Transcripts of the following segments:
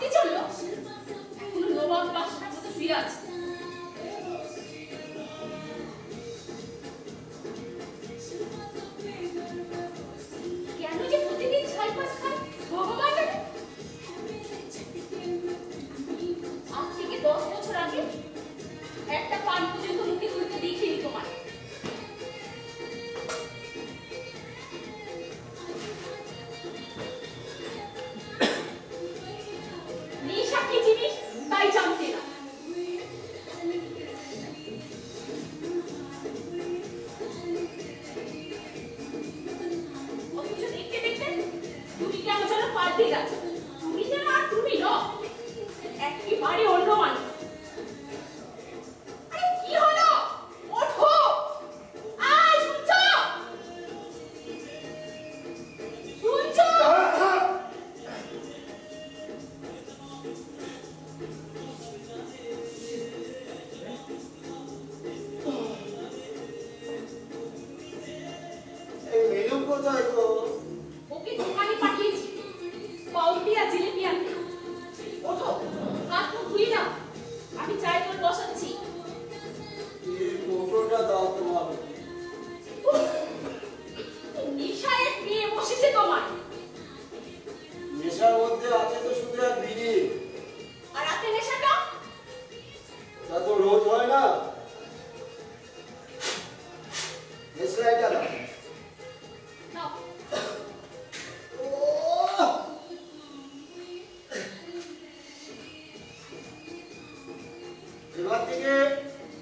আসতে চললো, এখনো নবাব বাসার মতো শুয়ে আছে। কেন যে প্রতিদিন ছাইপাস খায় ভগবান জানে। আজ থেকে 10 বছর আগে একটা পান পর্যন্ত মুখে তুলতে দেখিনি তোমার। নেশা কি জিনিস তাই জানতে না। অথচ দেখতে দেখতে তুমি কেমন যেন পাল্টে গেছো। তুমি যেন আর তুমি নও, একেবারে অন্য মানুষ। আরে কি হলো? ওঠো, আয়, শুনছো? শুনছো? ওকে দোকানে পাঠিয়েছি পাউরুটি আর জিলিপি আনতে। ওঠো, হাত মুখ ধুয়ে নাও, আমি চায়ের জল বসাচ্ছি। নেশায় নিয়ে বসেছে তোমার। নেশার মধ্যে আছে তো শুধু এক বিড়ি। আর রাতে নেশাটা? তা তো রোজ হয় না। নেশাটা না। নাও। এবার থেকে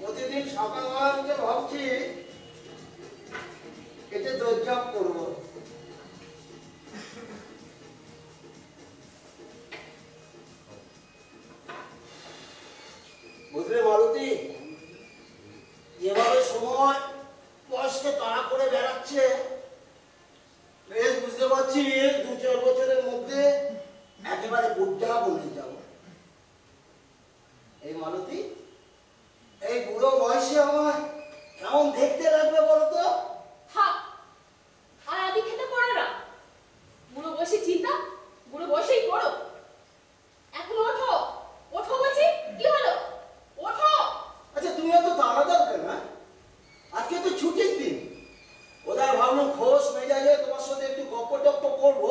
প্রতিদিন সকালবেলা উঠে ভাবছি এতে দৌড়ঝাঁপ করবো। বুঝলে মালতী, যেভাবে সময় বয়সকে তাড়া করে বেড়াচ্ছে, বেশ বুঝতে পারছি 2-4 বছরের মধ্যে একেবারে বুদ্ধা বলে যাব। এই মালতী, এই বুড়ো বয়সে আমার কেমন দেখতে লাগবে বলতো? থাক, আর আদি খেতে পারো না। বুড়ো বয়সে চিন্তা বুড়ো বয়সেই করো। এখন ওঠো, ওঠো বলছি। কি হলো? ওঠো। আচ্ছা, তুমি এত তাড়াতাড়ি কেন? আজকে তো ছুটির দিন। ওদের ভাবলাম খোশ মেজাজে তোমার সাথে একটু গপ্প টপ্প করবো,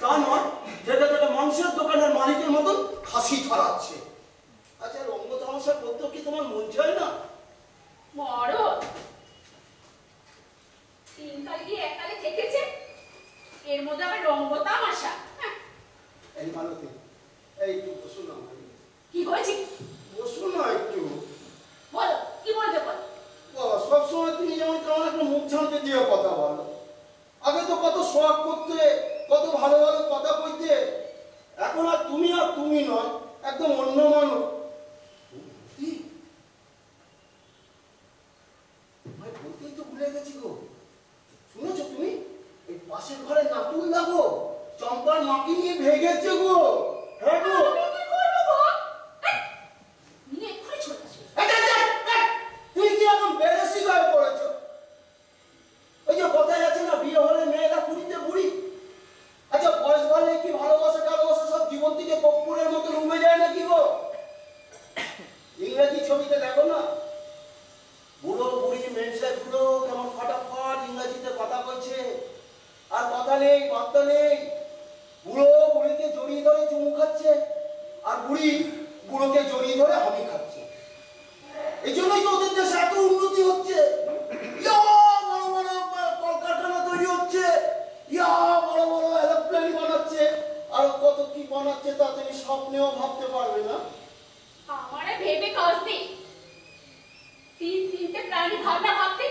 তা নয় যেটা যেটা মাংসের দোকানের মালিকের মতন খাসি ছড়াচ্ছে। আচ্ছা, রঙ্গ তামাশা করতেও কি তোমার মন চায় না? মরো, তিনকাল গিয়ে এককালে থেকেছে, এর মধ্যে আবার রঙ্গ তামাশা। এই মালতী, এই একটু বসো না। কি হয়েছে? বসো না একটু। বলো, কি বলতে বলো। সবসময় তুমি যেমন কেমন একটা মুখ ঝাঁকে দিয়ে কথা বলো। আগে তো কত শখ করতে, কত ভালো ভালো কথা কইতে। এখন আর তুমি নয়, একদম অন্য মানুষ। বলতেই তো ভুলে গেছি গো। শুনেছো তুমি? এই পাশের ঘরে নাতুল লাগো চম্পার মাকে নিয়ে ভেগেছে গো। হ্যাঁ গো। তুই কি এখন বেরসি হয়ে পড়েছ? ওই যে কথায় আছে না, বিয়ে হলে মেয়েরা কুড়িতে বুড়ি। আচ্ছা, বয়স বাড়লে কি ভালোবাসা টালোবাসা সব জীবন থেকে কর্পূরের মতো উবে যায় নাকি গো? ইংরেজি ছবিতে দেখো না, বুড়ো বুড়ি মেনসে গুলো কেমন ফটাফট ইংরেজিতে কথা বলছে, আর কথা নেই বার্তা নেই। বুড়ো বুড়িকে জড়িয়ে ধরে চুমু খাচ্ছে, আর বুড়ি বুড়োকে জড়িয়ে ধরে হামি খাচ্ছে। এই জন্যই তো ওদের দেশে এত উন্নতি হচ্ছে। বড় বড় কলকারখানা তৈরি হচ্ছে, বড় বড় এরোপ্লেন বানাচ্ছে, আর কত কি বানাচ্ছে তা তুমি স্বপ্নেও ভাবতে পারবে না। আমারে ভেবে কাজ নেই। তিনটে প্রাণী ভাবনা ভাবতে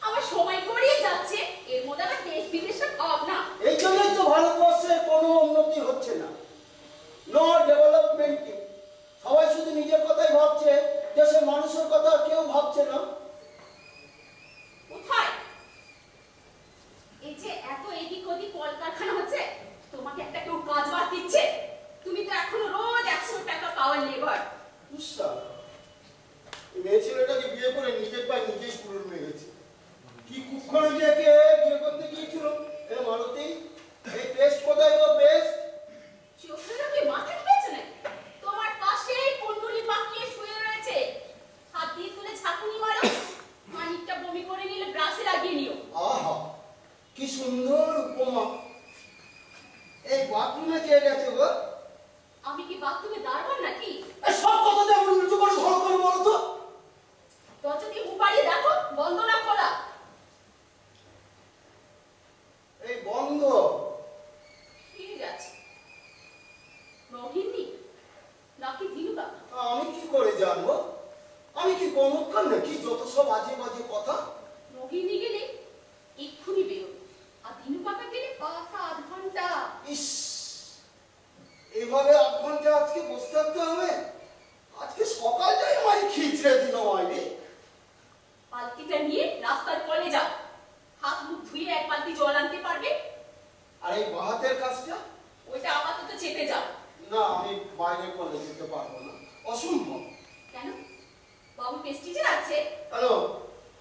আমার সময় গড়িয়ে যাচ্ছে, এর মধ্যে আবার দেশ বিদেশের ভাবনা। এই জন্যই তো ভারতবর্ষের কোনো উন্নতি হচ্ছে না, নো ডেভেলপমেন্ট। সবাই শুধু নিজের কথাই ভাবছে, দেশের মানুষের কথা কেউ ভাবছে না। কোথায় এই যে এত এদিক ওদিক কলকারখানা হচ্ছে, তোমাকে একটা কেউ কাজ বাদ দিচ্ছে? তুমি তো এখনো রোজ 100 টাকা পাওয়ার লেবার। মেয়ে ছেলেটাকে বিয়ে করে নিজের পায়ে নিজেই কুড়ুল মেরেছে। কি কুক্ষণে যে বিয়ে করতে গিয়েছিল। মালতী, এই পেস্ট কোথায় গো? পেস্ট বাথরুমে কে গেছে গো? আমি কি বাথরুমে দাঁড়াবো নাকি? এই সব কথাতে এমন উল্টো করে ধরো করে বলো তো। দরজা দিয়ে মুখ বাড়িয়ে দেখো বন্ধ না খোলা। এই বন্ধ। ঠিক আছে। রোহিণী নাকি দিনুকা? আমি কি করে জানবো? আমি কি কমক্ষণ নাকি যত সব আজে বাজে কথা? রোহিণী গেলে এক্ষুনি বেরোবে, আর দিনু কাকা গেলে পাকা আধ ঘন্টা। ইস, এভাবে 8 ঘন্টা আজকে বসে থাকতে হবে? আজকে সকালটাই আমার খিচড়ে দিল মাইরি। বালতিটা নিয়ে রাস্তার কলে যাও, হাত মুখ ধুয়ে এক বালতি জল আনতে পারবে? আর এই বাহাতের কাজটা? ওইটা আপাতত চেপে যাও। না, আমি বাইরে কলে যেতে পারবো না, অসম্ভব। কেন? বাবু প্রেস্টিজের আছে? কেন?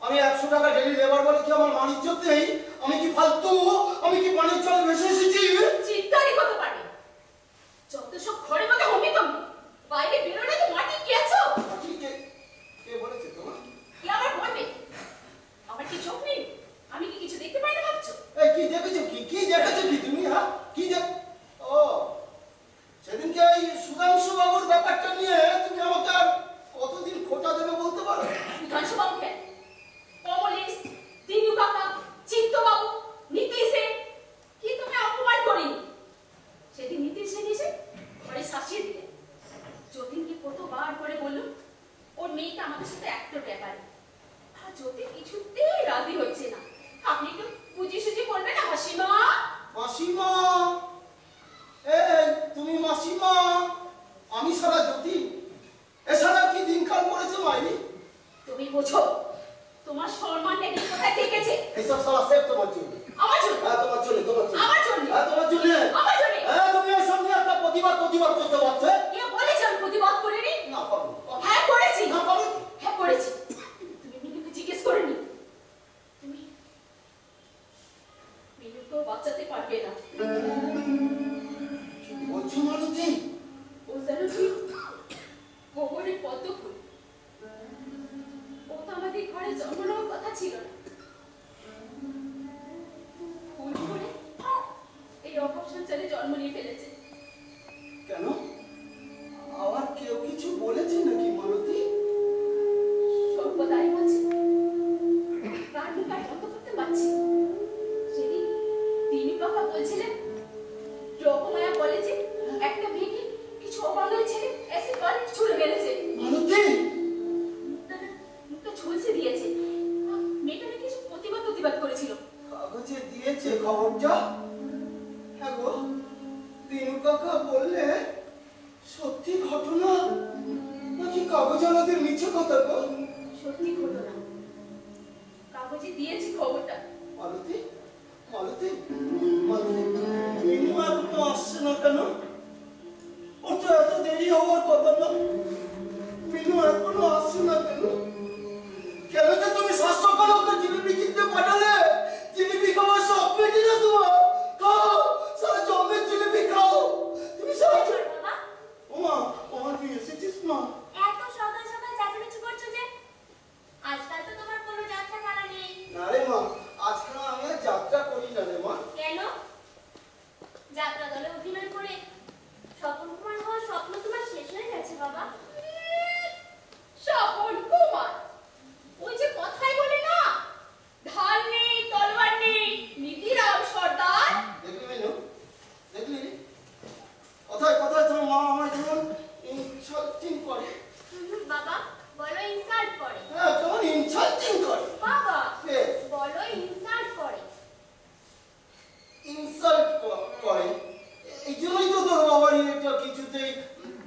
আমি 100 টাকা ডেলি লেবার বলে কি আমার মান ইজ্জত নেই? আমি কি ফালতু? আমি কি পানির জলে ভেসে এসেছি? চিন্তারই হতে পারে। যত সব ঘরে মধ্যে হমি তুমি, বাইরে বেরোলে তো মাটি কেছো। মাটি কে বলেছে তোমার? কি আবার বলবে? আমার কি চোখ নেই? আমি কি কিছু দেখতে পাই না ভাবছো? এই কি দেখেছো? কি দেখেছো কি তুমি? হ্যাঁ, কি দেখ? ও, সেদিনকে এই সুধাংশু বাবুর ব্যাপারটা নিয়ে তুমি আমাকে আর কতদিন খোঁটা দেবে বলতে পারো? সুধাংশু বাবু কেন? কমলেশ, দিনু কাকা, চিত্তবাবু, নীতিশে কি তুমি অপমান করিনি? সেদিন নীতিশ এসে ঘরে শাসিয়ে দিলেন। যতীনকে কতবার করে বলল ওর মেয়েটা আমাদের সাথে একটা ব্যাপারে, আর যতীন কিছুতেই রাজি হচ্ছে না। আপনি একটু বুঝি সুঝি করবে না হাসিমা? মাসিমা, এই তুমি মাসিমা, আমি সারা জ্যোতি, এছাড়া কি দিনকাল পড়েছে মাইনি? তুমি বোঝো তোমার সম্মান নেই কোথায় থেকেছে? এইসব সারা সেট তোমার জন্য। আমার জন্য? হ্যাঁ, তোমার জন্য, তোমার জন্য। আমার জন্য? হ্যাঁ, তোমার জন্য। আমার জন্য? হ্যাঁ, তুমি এসব নিয়ে একটা প্রতিবাদ করতে পারছো? কে বলেছে আমি প্রতিবাদ করিনি? না, পারো। হ্যাঁ করেছি। না, পারো। হ্যাঁ করেছি। তুমি মিনুকে জিজ্ঞেস করেনি? তুমি মিনুকেও বাঁচাতে পারবে না। কি বলছো মালতী? ও যেন ঠিক গোবরের পদ্ম ফুল। ও তো আমাদের ঘরে জন্মানোর কথা ছিল না। ফুল করে এই অভাব সঞ্চারে জন্ম নিয়ে ফেলেছে। কেন? আবার কেউ কিছু বলেছে নাকি মালতী? সর্বদাই বলছে কার মুখ আর বন্ধ করতে পারছি। সেদিন তিনি কাকা বলছিলেন রকমায়া কলেজে একটা মেয়েকে কিছু অবাঙালি ছেলে অ্যাসিড বালি ছুঁড়ে মেরেছে। মালতী, মুখটা ঝলসে দিয়েছে। মেয়েটা নাকি কিছু প্রতিবাদ করেছিল। কাগজে দিয়েছে খবরটা? হ্যাঁ গো, দিনু কাকা বললে সত্যি ঘটনা নাকি কাগজ আমাদের মিছে কথা গো? সত্যি ঘটনা। কাগজে দিয়েছি খবরটা। মালতী, মালতী, মালতী, মিনু এখনো আসছে না কেন? ওর তো এত দেরি হওয়ার কথা না। মিনু এখনো আসছে না কেন? কেন যে তুমি স্বাস্থ্যকর ওকে জিলিপি কিনতে পাঠালে? জিলিপি খাওয়ার শখ পেটি না তোমার? খাও, সারা জন্মের জিলিপি খাও। তুমি সারা বাবা, ওমা তুই এসেছিস না? এত সকাল সকাল চেঁচামেচি করছো যে? আজকাল তো তোমার কোনো যাত্রা পালা নেই। না রে মা, আজকাল আমি আর যাত্রা করি না রে মা। কেন? যাত্রা দলে অভিনয় করে স্বপন কুমার হওয়ার স্বপ্ন তোমার শেষ হয়ে গেছে বাবা? স্বপন কুমার ওই যে কথাই বলে না, ঢাল নেই তলোয়ার নেই, নীতিরাম সর্দার। দেখলি মেনু, দেখলি কথায় কথায় তোমার মা আমায় যেমন ইনসাল্টিং করে। বাবা বলো ইনসাল্ট করে। হ্যাঁ, কেমন ইনসাল্টিং করে। বাবা কে? বলো ইনসাল্ট করে। ইনসাল্ট করে। এই জন্যই তো তোর বাবার এটা কিছুতেই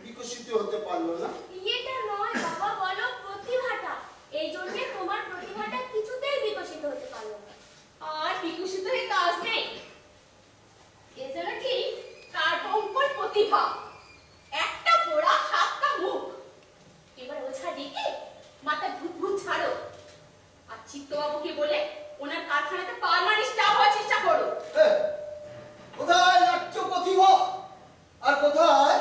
বিকশিত হতে পারলো না। এটা নয় বাবা, বলো প্রতিভাটা। এই জন্য তোমার প্রতিভাটা কিছুতেই বিকশিত হতে পারলো না। আর বিকশিত হয়ে কাজ নেই। এ যেন কি কার্বঙ্কর প্রতিভা, একটা পোড়া 7টা মুখ। এবার ওঝা ডেকে মাথা ভূত ভূত ছাড়ো, আর চিত্তবাবুকে বলে ওনার কারখানাতে পার্মানেন্ট স্টাফ হওয়ার চেষ্টা করো। কোথায় নাট্য প্রতিভা আর কোথায়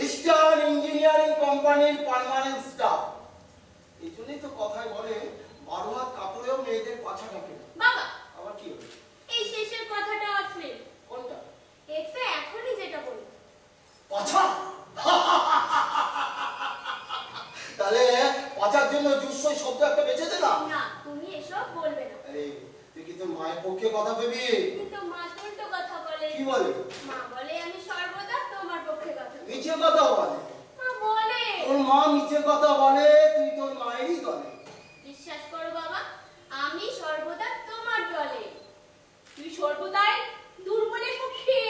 ইস্টার্ন ইঞ্জিনিয়ারিং কোম্পানির পার্মানেন্ট স্টাফ? এই জন্যই তো কথায় বলে 12 হাত কাপড়েও মেয়েদের পাছা ঢাকে না। বাবা আবার কি হলো? এই শেষের কথাটা অশ্লীল। কোনটা? এটা এখনই যেটা বললাম। মিছে কথা বলে। বলে তোর মা মিছে কথা বলে, তুই তোর মায়েরই দলে। বিশ্বাস করো বাবা, আমি সর্বদা তোমার দলে। তুই সর্বদাই দুর্বলের পক্ষে।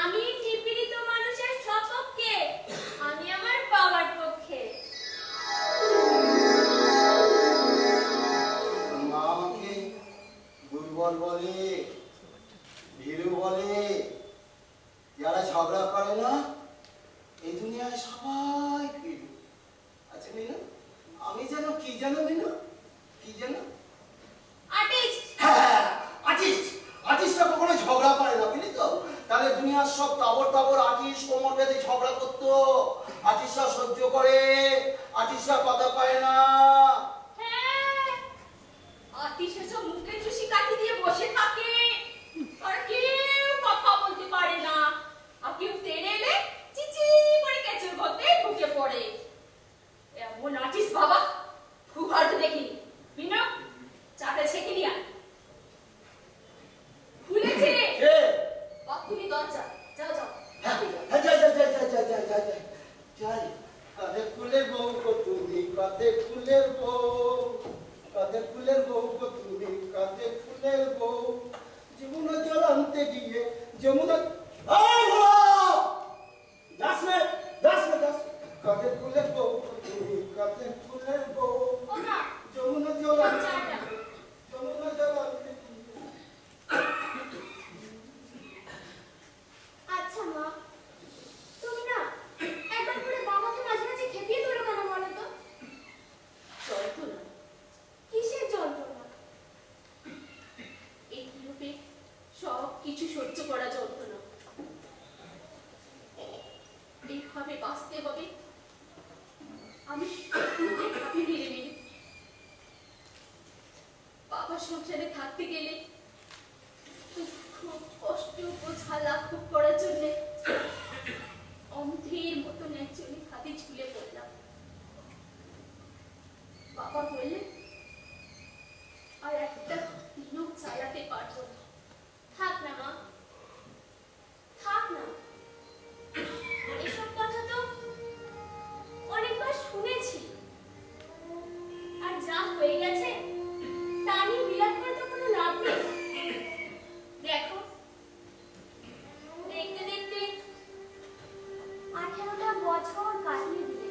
আমি নিপীড়িত মানুষের সপক্ষে, আমি আমার বাবার পক্ষে। মা আমাকে দুর্বল বলে, ভীরু বলে। যারা ঝগড়া করে না এই দুনিয়ায় সবাই ভীরু। আচ্ছা মিনু, আমি যেন কি জানো মিনু, কি জানো? আর্টিস্ট। হ্যাঁ, আর্টিস্টরা কখনো ঝগড়া করে না, বুঝলি তো? তাহলে দুনিয়ার সব তাবর তাবর আর্টিস্ট কোমর বেঁধে ঝগড়া করতো। আর্টিস্টরা সহ্য করে, আর্টিস্টরা কথা পায় না। হ্যাঁ, আর্টিস্ট সব মুখে চুষি কাঠি দিয়ে বসে থাকে, আর কেউ কথা বলতে পারে না। আর কেউ তেড়ে এলে চিচি করে কেঁচুর মধ্যে ঢুকে পড়ে। এমন আর্টিস্ট বাবা খুব আর দেখিনি। বিনা চাটা ছেঁকে নিয়ে আয়। খুলেছে বাপুনি দরজা। যাও যাও। হ্যাঁ, যাই। কাঁধে ফুলের বউ গো তুমি, কাঁধে ফুলের বউ, কাঁধে ফুলের বউ গো তুমি, কাঁধে ফুলের বউ। যমুনা জল আনতে গিয়ে যমুনা কাঁধে ফুলের বউ গো তুমি, কাঁধে ফুলের বউ। ওমা, যমুনা জল চাটা। যমুনা জল আনতে গিয়ে। আচ্ছা মা, তুমি না একবার করে বাবাকে মাঝে মাঝে খেপিয়ে তোলো কেন বলো তো? যন্ত্রণা, কিসের যন্ত্রণা? এই রূপে সব কিছু সহ্য করা যন্ত্রণা। এইভাবে বাঁচতে হবে। আমি ভাবি মেরে মেরে বাবার সংসারে থাকতে গেলে খুব কষ্ট বোঝা লাঘব করার জন্য অন্ধের মতন একজনের হাতে ঝুলে পড়লাম। বাবা বললেন আর একটা দিনও চালাতে পারবো না। থাক না মা, থাক না। এসব কথা তো অনেকবার শুনেছি, আর যা হয়ে গেছে তা নিয়ে বিলাপ করে তো কোনো লাভ নেই। দেখো, দেখতে দেখতে 18টা বছর কাটিয়ে দিলে।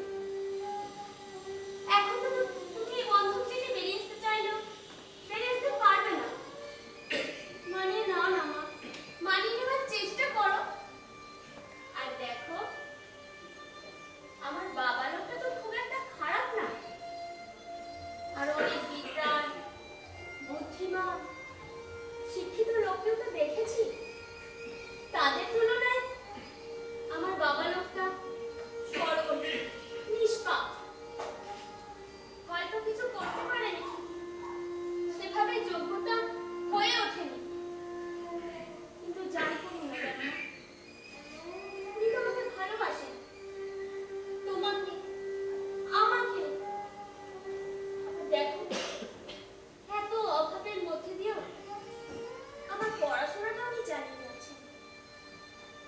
এখন তো তুমি এই বন্ধন থেকে বেরিয়ে আসতে চাইলেও বেরিয়ে আসতে পারবে না। মানিয়ে নাও না মা, মানিয়ে নেওয়ার চেষ্টা করো। আর দেখো, আমার বাবা লোকটা তো খুব একটা খারাপ না, আর অনেক বিদ্বান, বুদ্ধিমান, শিক্ষিত লোককেও তো দেখেছি। তাদের তুলনায় আমার বাবা লোকটা সরল, নিষ্পাপ। হয়তো কিছু করতে পারেনি, সেভাবে যোগ্যতা হয়ে ওঠেনি, কিন্তু যাই করুন না কেন উনি তো আমাকে ভালোবাসেন, তোমাকে, আমাকে। দেখো, এত অভাবের মধ্যে দিয়েও আমার পড়াশোনাটা আমি চালিয়ে যাচ্ছি।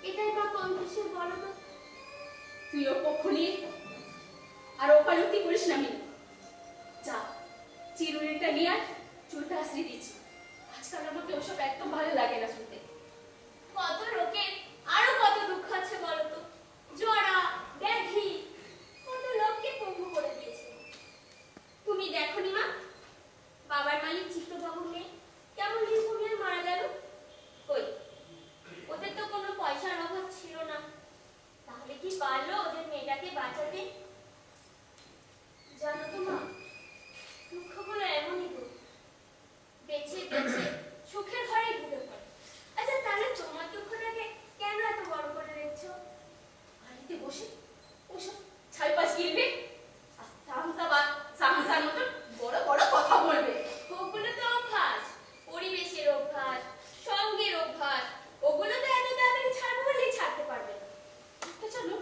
এটাই বা কম কিসের বলো তো? তুই ওর পক্ষ নিয়ে আর ওকালতি করিস না। আমি যা চিরুনিটা নিয়ে আর চুলটা আশ্রয় দিচ্ছি। আজকাল আমাকে ওসব একদম ভালো লাগে না শুনতে। কত লোকের আরো কত দুঃখ আছে বলো তো? জরা, ব্যাধি, কত লোককে পঙ্গু করে দিয়েছে। তুমি দেখোনি মা, বাবার মালিক চিত্তবাবু মেয়ে কেমন নির্ভূমিয়ে মারা গেল। কই, ওদের তো কোনো পয়সার অভাব ছিল না, তাহলে কি পারলো ওদের মেয়েটাকে বাঁচাতে? জানো তো মা, দুঃখগুলো এমনই গো, বেছে বেছে সুখের ঘরে ঢুকে পড়ে। আচ্ছা, তাহলে তোমার দুঃখটাকে কেন এত বড় করে দেখছো? বাড়িতে বসে ওসব ছাইপাশ গিলবে আর সাংসার মতন বড় বড় কথা বলবে। ওগুলো তো অভ্যাস, পরিবেশের অভ্যাস, সঙ্গের অভ্যাস। ওগুলো তো এত তাড়াতাড়ি ছাড়বো বলেই ছাড়তে পারবে না। একটা জানো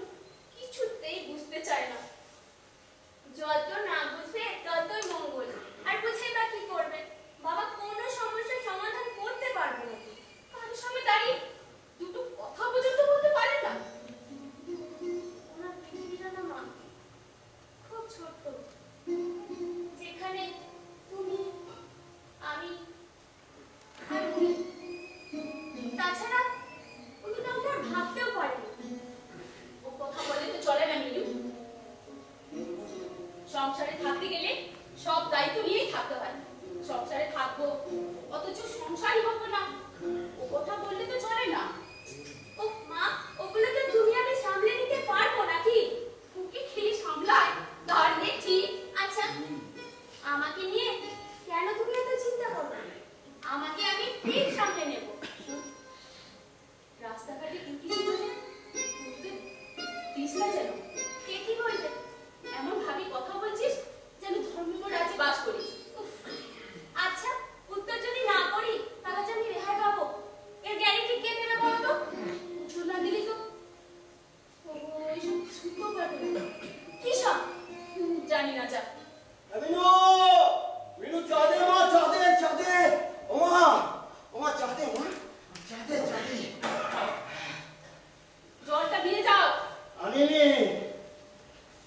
কিছুতেই বুঝতে চায় না। যত না বুঝবে ততই মঙ্গল। আর বুঝে বা কি করবে? বাবা কোনো সমস্যার সমাধান করতে পারবে দিস না যেন। কে কি বলবে? এমন ভাবে কথা বলছিস যেন ধর্মীয় রাজ্যে বাস করিস। উফ, আচ্ছা উত্তর যদি না করি তাহলে যে আমি রেহাই পাবো, এর গ্যারান্টি কে দেবে বলো তো? উত্তর না দিলি তো এইসব শুনতেও পারবে না। কি সব? জানি না, যা। মিনু, মিনু চা দে মা, চা দে, চা দে। ওমা, ওমা চা দে মা, চা দে, চা দে। জলটা দিয়ে যাও। আনিনি।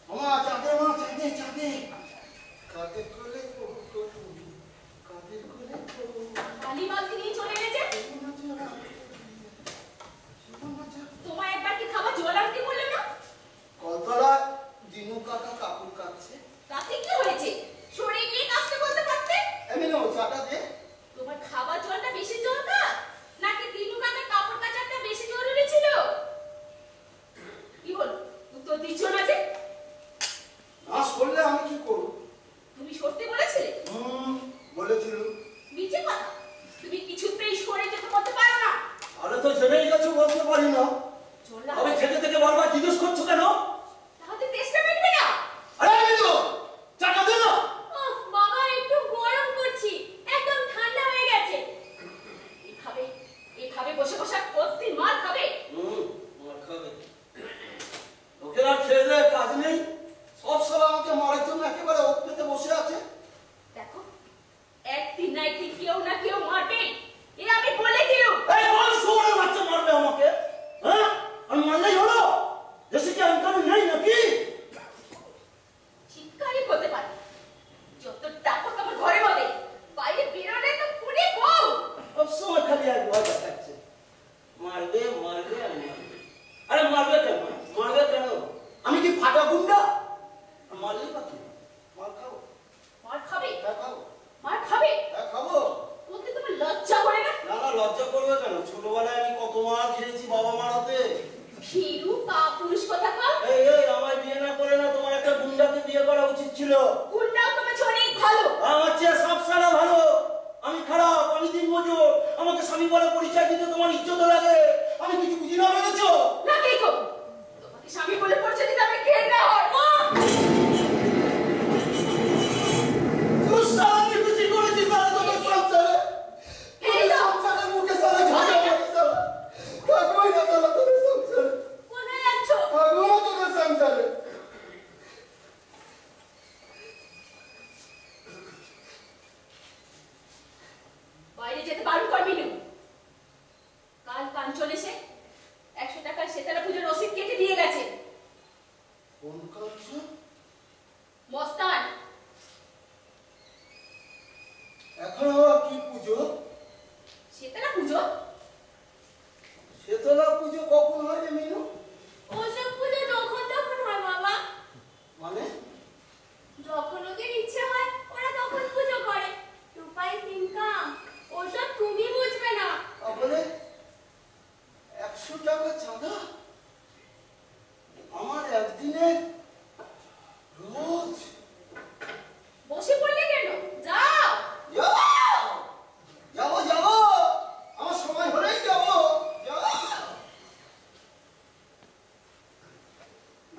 ওমা চা দে মা, চা দে, চা দে। কাদের কোলে কাদের কোলে বালি বালতি নিয়ে চলে গেছে। তোমায় একবার কি খাবার জল আনতে বললো না? কতলা দিনু কাকা কাপড় কাচ্ছে। তাতে কি হয়েছে? সরে গিয়ে কাজটা করতে পারতে। মিনু চাটা দে। তোমার খাবার জলটা বেশি দরকার নাকি দিনু কাকার কাপড় কাচাটা বেশি জরুরি ছিল? কি বল, উত্তর দিচ্ছ না যে? না করলে আমি কি করব? তুমি সরতে বলেছিলে? বলেছিল। মিছে কথা, তুমি কিছুতেই সরে যেতে বলতে পারো না। আরে তো জেনেই গেছো, বলতে পারি না। চলা আমি থেকে থেকে বারবার জিজ্ঞেস করছো কেন? তাহলে তেষ্টা মিটবে না। আরে মিনু চাটা দে না। ওহ বাবা, একটু গরম করছি, একদম ঠান্ডা হয়ে গেছে। এভাবে এভাবে বসে বসে প্রতিদিন মার খাবে। মার খাবে। লোকের আর খেয়ে দেয় কাজ নেই, সব সময় আমাকে মারার জন্য একেবারে ওত পেতে বসে আছে। দেখো, একদিন না একদিন কেউ না কেউ মারবে, এ আমি বলে দিলুম। এই কোন শোরে বাচ্চা মারবে আমাকে? হ্যাঁ, আমি মারলেই হলো? দেশে কি আইন কানুন নেই নাকি? চিৎকারই করতে পারে। যত টাকা তোমার ঘরে মধ্যে, বাইরে বেরোলে তো পুড়ে বউ। সবসময় খালি আর ভয় দেখাচ্ছে, মারবে মারবে আর মারবে। আরে মারবে কেন? মারবে কেন? আমি কি ফাটা গুন্ডা? মারলেই বা কি? মার খাবো। মার খাবে? হ্যাঁ খাবো। মার খাবে? হ্যাঁ খাবো। বলতে তোমার লজ্জা করে না? না না, লজ্জা করবে কেন? ছোটবেলায় আমি কত মার খেয়েছি বাবা মার হাতে। ভীরু কাপুরুষ কথা কও। এই এই আমায় বিয়ে না করে না তোমার একটা গুন্ডাকে বিয়ে করা উচিত ছিল। গুন্ডাও তোমার চেয়ে অনেক ভালো। আমার চেয়ে সব সারা ভালো। আমি খারাপ, আমি দিনমজুর। আমাকে স্বামী বলে পরিচয় দিতে তোমার ইজ্জত লাগে। আমি কিছু বুঝি না, ভেবেছো? না কে গো? তোমাকে স্বামী বলে পরিচয় দিতে আমি ঘের না হয়। তুই সারা কিছু করেছিস সারা তোমার সংসারে। এই সংসারে মুখে সারা ঝাঁটা মারি সারা। থাকবোই না সারা তোর সংসারে। কোথায় যাচ্ছ? থাকবো না তোর সংসারে। বাইরে যেতে বারণ করবি না। কাল কাঞ্চন এসে 100 টাকার সেতারা পুজোর রসিদ কেটে দিয়ে গেছে। কোন কাছে? মস্তান। এখন আবার কি পুজো? সেতারা পুজো? শেতলা পুজো কখন হয় রে মিনু? ওসব পুজো যখন তখন হয় বাবা। মানে? যখন ওদের ইচ্ছে হয় ওরা তখন পুজো করে। টুপাই ইনকাম, ওসব তুমি বুঝবে না। তাহলে 100 টাকা চাঁদা? আমার একদিনে রোজ? বসে পড়লে কেন? যাও। যাবো যাবো যাবো, আমার সময় হলেই যাবো। যাবো।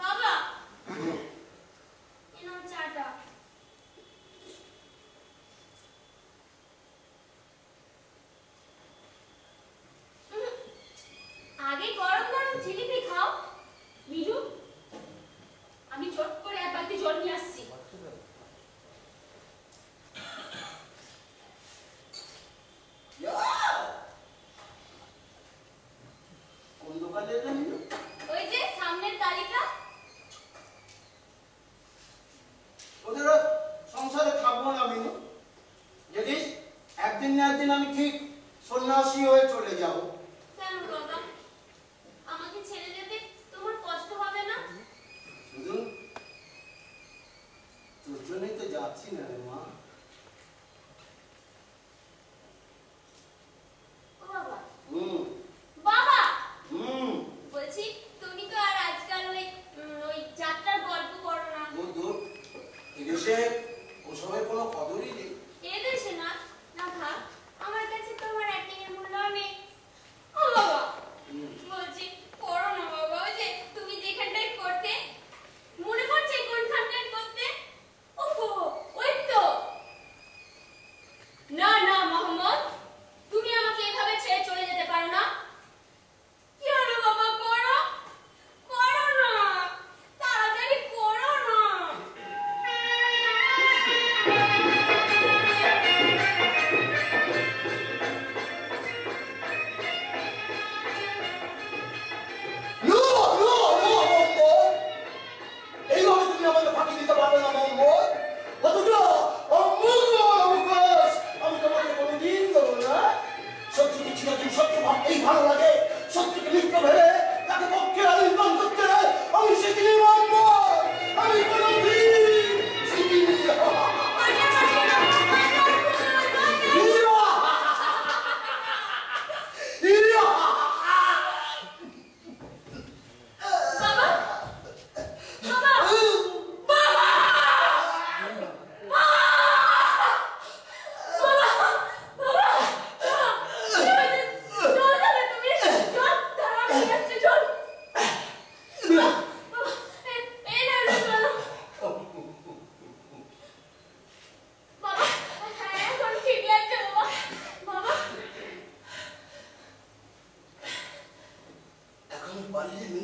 বাবা, এ নাও চাটা। আগে গরম গরম জিলিপি খাও। মিলু, আমি চট করে এক বালতি জল নিয়ে আসছি। কোন দোকানে এলে মিনু? ওই যে সামনের তালিকা। ওদের সংসারে থাকবো না মিনু। দেখিস, একদিন না একদিন আমি ঠিক সন্ন্যাসী হয়ে চলে যাবো। কেন বাবা, আমাকে ছেড়ে যেতে তোমার কষ্ট হবে না? শুধু তোর জন্যই তো যাচ্ছি না রে মা। ও বাবা, হুম বাবা হুম। বলছি তুমি তো আর আজকাল ওই যাত্রার গল্প করো না। দূর দূর, এদেশে ওসবের কোনো কদরই নেই। এ দেশে না না থাক, আমার কাছে তোমার অ্যাক্টিং এর মূল্য নেই। ও বাবা, বলছি করো না বাবা, ওই যে তুমি যেখানটায়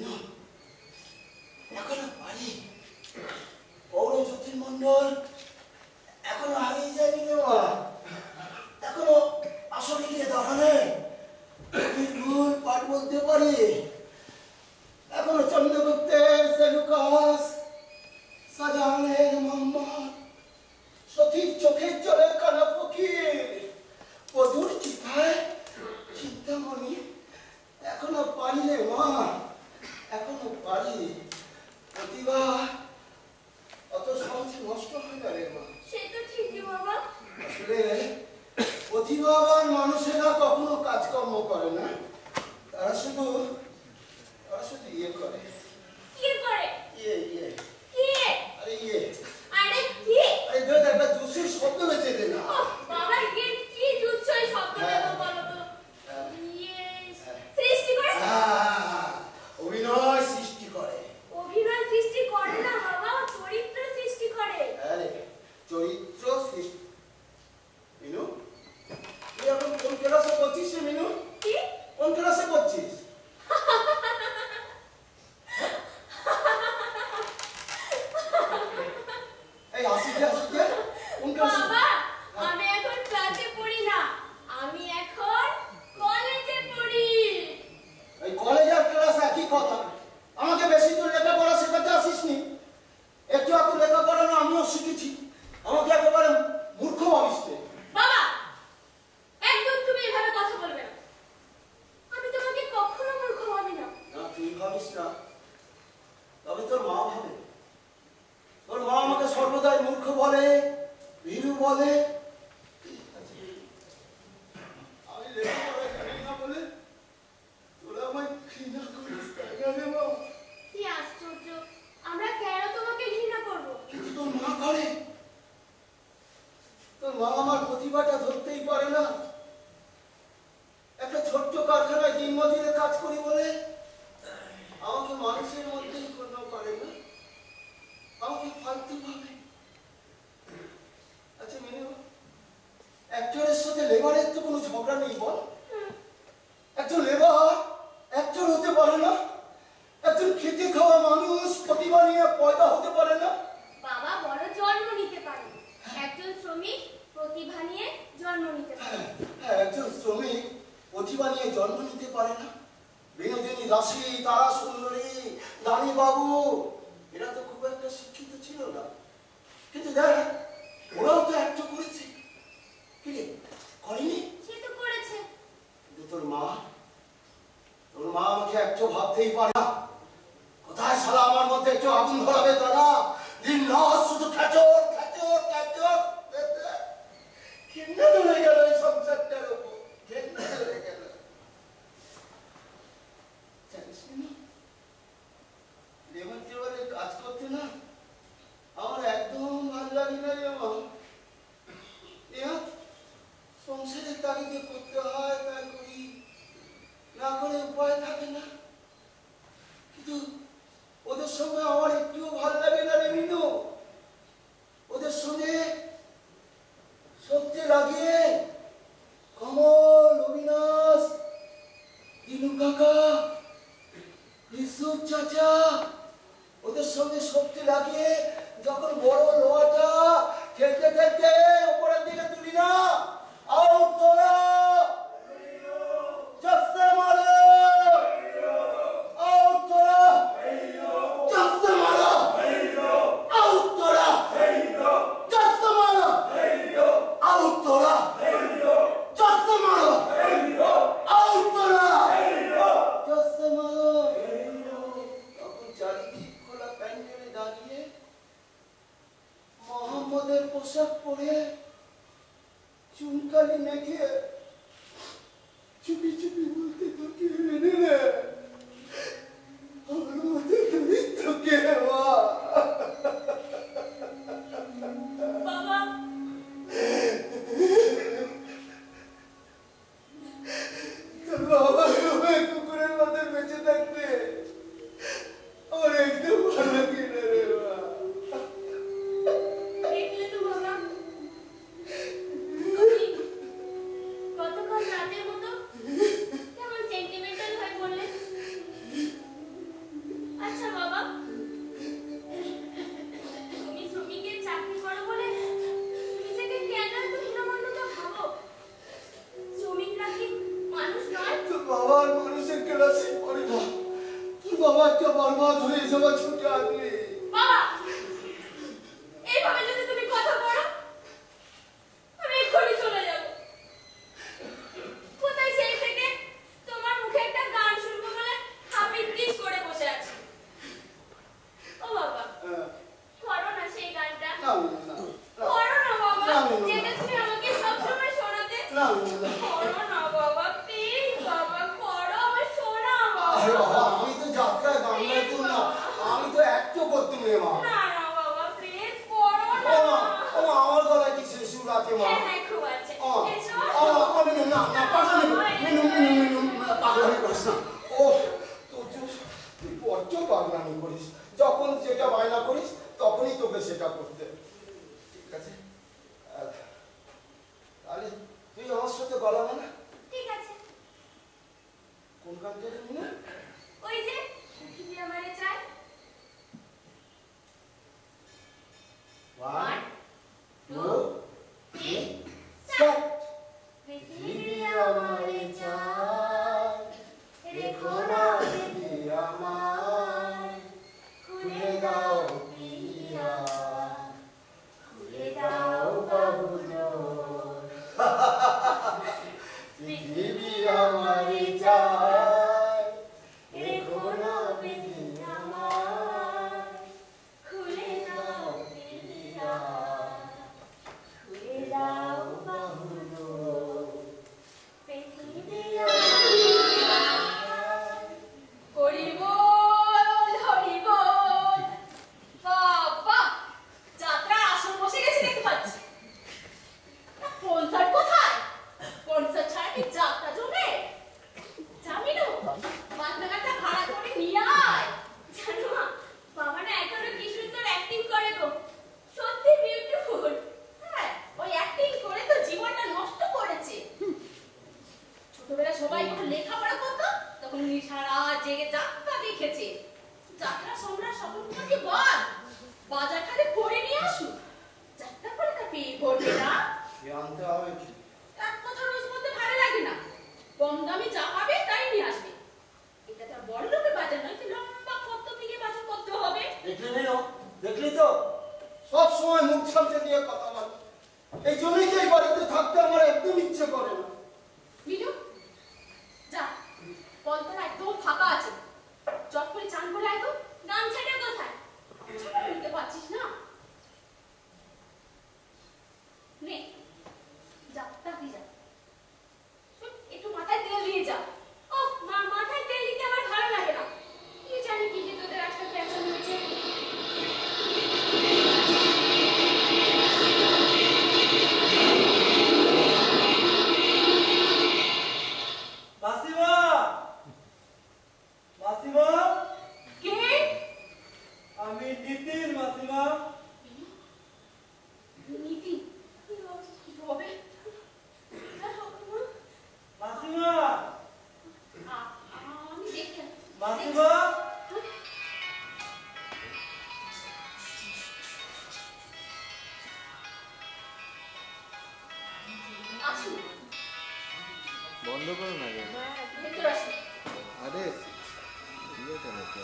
মিনু, এখনো পারি। পৌর জ্যোতির্মণ্ডল এখনো হারিয়ে যায়নি রে মা। এখনো আসলে গিয়ে দাঁড়ালে ভুল পাঠ বলতে পারি। এখনো চন্দ্রগুপ্তের সেলুকাস, শাহজাহানের মোহাম্মদ, সতীর চোখের জলের কানা ফকির, বধুর চিতায় চিন্তামণি এখনো পারি রে মা, এখনো পারি। প্রতিভা অত সহজে নষ্ট হয় না রে মা। সে তো ঠিকই বাবা। আসলে প্রতিভাবান মানুষেরা কখনো কাজকর্ম করে না, তারা শুধু ইয়ে করে। কি করে? ইয়ে কি? আরে ইয়ে আরে কি? আরে ধর একটা জুসের শব্দ বেঁচে দে না। বাবা কি জুৎসই শব্দ দেবো বলো তো? ইয়ে সৃষ্টি করে? অভিনয় সৃষ্টি করে। অভিনয় সৃষ্টি করে না বাবা, চরিত্র সৃষ্টি করে। আরে চরিত্র সৃষ্টি। মিনু, তুই এখন কোন ক্লাসে পড়ছিস রে মিনু? কি? কোন ক্লাসে পড়ছিস? এই আসি যে কোন ক্লাসে? বাবা আমি এখন ক্লাসে পড়ি না, আমি এখন কলেজে পড়ি। এই কলেজ আর ক্লাস একই কথা। আমাকে বেশি দূর লেখাপড়া শেখাতে আসিসনি। একটু একটু লেখাপড়া না আমিও শিখেছি। আমাকে একেবারে মূর্খ ভাবিস রে। বাবা একদম তুমি এভাবে কথা বলবে না, আমি তোমাকে কখনো মূর্খ ভাবি না। না তুই ভাবিস না, তবে তোর মা ভাবে। তোর মা আমাকে সর্বদাই মূর্খ বলে, ভীরু বলে। আমি লেখাপড়া জানি না বলে তোরা আমায় ঘৃণা করিস, তাই না রে মা? কি আশ্চর্য, আমরা কেন তোমাকে ঘৃণা করব? কিন্তু তোর মা করে। তোর মা আমার প্রতিভাটা ধরতেই পারে না। একটা ছোট্ট কারখানায় দিনমজুরে কাজ করি বলে আমাকে মানুষের মধ্যেই গণ্য করে না, আমাকে ফালতু ভাবে। আচ্ছা মিনু, অ্যাক্টরের সাথে লেবারের তো কোনো ঝগড়া নেই বল? একজন লেবার অ্যাক্টর হতে পারে না? একজন খেটে খাওয়া মানুষ প্রতিভা নিয়ে পয়দা হতে পারে না? বাবা বড় জন্ম নিতে পারে, একজন শ্রমিক প্রতিভা নিয়ে জন্ম নিতে পারে। হ্যাঁ, একজন শ্রমিক প্রতিভা নিয়ে জন্ম নিতে পারে না। বিনোদিনী দাসী, তারা সুন্দরী, দানি বাবু এরা তো খুব একটা শিক্ষিত ছিল না, কিন্তু দেখ ওরাও তো একটা করেছে। কি রে, করেনি? সে তো করেছে। কিন্তু তোর মা আমাকে একটু ভাবতেই পারে না। কোথায় শালা আমার মধ্যে একটু আগুন ধরাবে তারা? দিন রাত শুধু খ্যাচর খ্যাচর খ্যাচর। ঘেন্না ধরে গেল এই সংসারটার উপর, ঘেন্না ধরে গেল। জানিস না, লেবার টেবারে কাজ করতে না আমার একদম ভালো লাগে না রে মা। সংসারের তাগিদে করতে হয়, তাই করি, না করে উপায় থাকে না। কিন্তু ওদের সঙ্গে আমার একটুও ভালো লাগে না রে মিনু। ওদের সঙ্গে সত্যি লাগিয়ে কমল, অবিনাশ, দিনু কাকা, ইসুফ চাচা ওদের সঙ্গে শক্তি লাগিয়ে যখন বড় লোহাটা খেলতে খেলতে উপরের দিকে তুলি না, আউট তোরা জস্তে মারো, আউট তোরা জস্তে মারো, আউট তোরা জস্তে মারো, আউট তোরা জস্তে মারো, আউট তোরা জস্তে মারো। তখন চারিদিক খোলা প্যান্ডেলে দাঁড়িয়ে মোহাম্মদের পোশাক পরে চুনকালি মেখে চুপি চুপি বলতে থাকে, রে রে আমার মধ্যে তুমি তো কে মা? বাবা তোর বাবা কুকুরের মধ্যে বেঁচে থাকবে আমার একদম ভালো লাগে না রে মা। দেখলে তো বাবা, বাবা ধরে সবাই ছুটে আসবে। বাবা, এইভাবে যদি তুমি কথা বলো, আমি এক্ষুনি চলে যাব। কোথায় সেই থেকে তোমার মুখে একটা গান শুনবো বলে আমি প্লিজ করে বসে আছি। ও বাবা, করো না সেই গানটা। করো না বাবা, যেটা তুমি আমাকে সবসময় শোনাতে। করো না বাবা, প্লিজ বাবা, করো, আমার শোনাও বাবা। আমি তো যাত্রায় গান গাইতাম না, আমি তো একটু করতাম রে মা। না না বাবা, প্লিজ করো না। আমার গলায় কি সুর আছে মা? হ্যাঁ, খুব আছে। এসো। আমি না না পাগল করিস না। ও তুই বড্ড পাগলামি করিস, যখন যেটা বায়না করিস তখনই তোকে সেটা করতে। ঠিক আছে, তাহলে তুই আমার সাথে গলাবে না? ঠিক আছে। কোন গানটা নিয়ে? ওই যে পৃথিবী আমারে চায়। 1 2 3 স্টার্ট। পৃথিবী আমারে চায়, রেখো না পৃথিবী আমায়, খুলে দাও পিয়া, খুলে দাও বাবুলো। পৃথিবী আমারে চায়, রেখো না পৃথিবী আমায়, খুলে দাও পিয়া, খুলে দাও বাহুলো। পৃথিবী আমারে চায়। হরি বল, হরি বল। বাবা, যাত্রা আসর বসে গেছে দেখতে পাচ্ছি। কনসার্ট কোথায়? কনসার্ট ছাড়া কি যাত্রা জমে? জামিনু, বাদনাটা ভাড়া করে নিয়ে আয়। জানো মা, বাবা না এখনো কি সুন্দর অ্যাক্টিং করে গো, সত্যি বিউটিফুল। হ্যাঁ, ওই অ্যাক্টিং করে তো জীবনটা নষ্ট করেছে। ছোটবেলায় সবাই যখন লেখাপড়া করতো তখন উনি সারা জেগে যাত্রা দেখেছে। যাত্রা সম্রাট স্বপনকে বল বাজার খালি করে নিয়ে আসুক, যাত্রা করে তার পেট ভরবে না। আনতে হবে কি? এক কথা রোজ বলতে ভালো লাগে না। কম দামে যা পাবে তাই নিয়ে আসবে। এটা তার বড় লোকের বাজার নয়, তো লম্বা কত দিকে বাজার করতে হবে। দেখলি তো সব সময় মুখ সামনে দিয়ে কথা বলে। এই জন্যই তো এই বাড়িতে থাকতে আমার একদম ইচ্ছে করে না। মিঠু, যা, কলতলা একদম ফাঁকা আছে, চট করে চান করে আয় তো। গামছাটা কোথায়? গামছাটা নিতে পারছিস না? নে, যা, তাড়াতাড়ি যা। শোন, একটু মাথায় তেল দিয়ে যা। ও মা, মাথায় তেল দিতে আমার ভালো লাগে না। কি জানি কি যে তোদের একটা ফ্যাশন হয়েছে। মাসিমা, মাসিমা, কে? আমি নিতিন মাসিমা। নীতি, কি হবে? মাসিমা, আমি দেখি। মাসিমা, আসুন, বন্ধ করো না কেন? ভেতরে আসুন। আরে ঠিক আছে নাকি?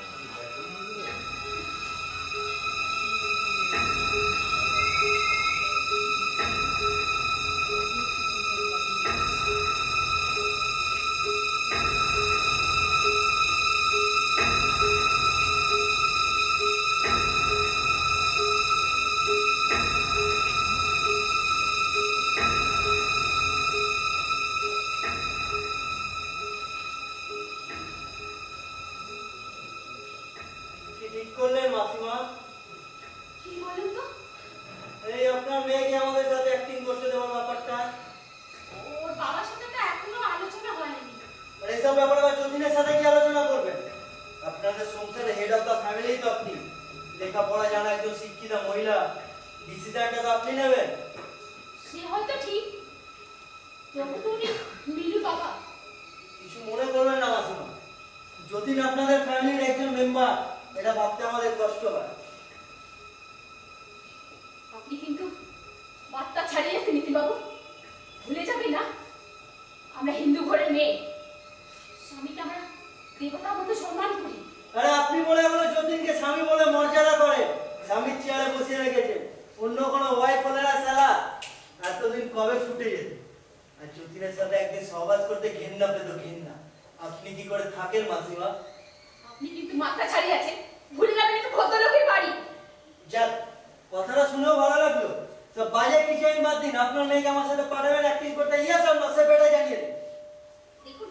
কি ঠিক করলেন মাসিমা? কি বলেন তো? এই আপনার মেয়েকে আমাদের সাথে অ্যাক্টিং করতে দেওয়ার ব্যাপারটা। ওর বাবার সাথে তো এখনো আলোচনা হয়নি। আর এইসব ব্যাপারে আবার যতীনের সাথে কি আলোচনা করবেন? আপনাদের সংসারে হেড অফ দ্য ফ্যামিলি তো আপনি। লেখাপড়া জানা একজন শিক্ষিতা মহিলা, ডিসিশনটা তো আপনি নেবেন। সে হয়তো ঠিক, তবু তো উনি মিলু বাবা। কিছু মনে করবেন না মাসিমা, যতীন আপনাদের ফ্যামিলির একজন মেম্বার, এটা ভাবতে আমাদের কষ্ট হয়। আপনি কিন্তু বার্তা ছাড়িয়েছেন নীতিবাবু, ভুলে যাবেন না আমরা হিন্দু ঘরের মেয়ে। স্বামীকে আমরা দেবতার মতো সম্মান করি। আরে আপনি বলে এখনো যতীনকে স্বামী বলে মর্যাদা করে স্বামীর চেয়ারে বসিয়ে রেখেছে, অন্য কোনো ওয়াইফ হলে না সালা এতদিন কবে ফুটে যেত। আর যতীনের সাথে একদিন সহবাস করতে ঘেন্না পেত, ঘেন্না। আপনি কি করে থাকেন মাসিমা? আপনি কিন্তু মাথা ছাড়িয়ে আছেন, ভুলে যাবেন একটু ভদ্রলোকের বাড়ি। যাক, কথাটা শুনেও ভালো লাগলো। তো বাজে ডিজাইন বাদ দিন, আপনার মেয়েকে আমার সাথে পাঠাবেন অ্যাক্টিং করতে। ইয়া সব নসে বেড়ে জানিয়ে দিন। দেখুন,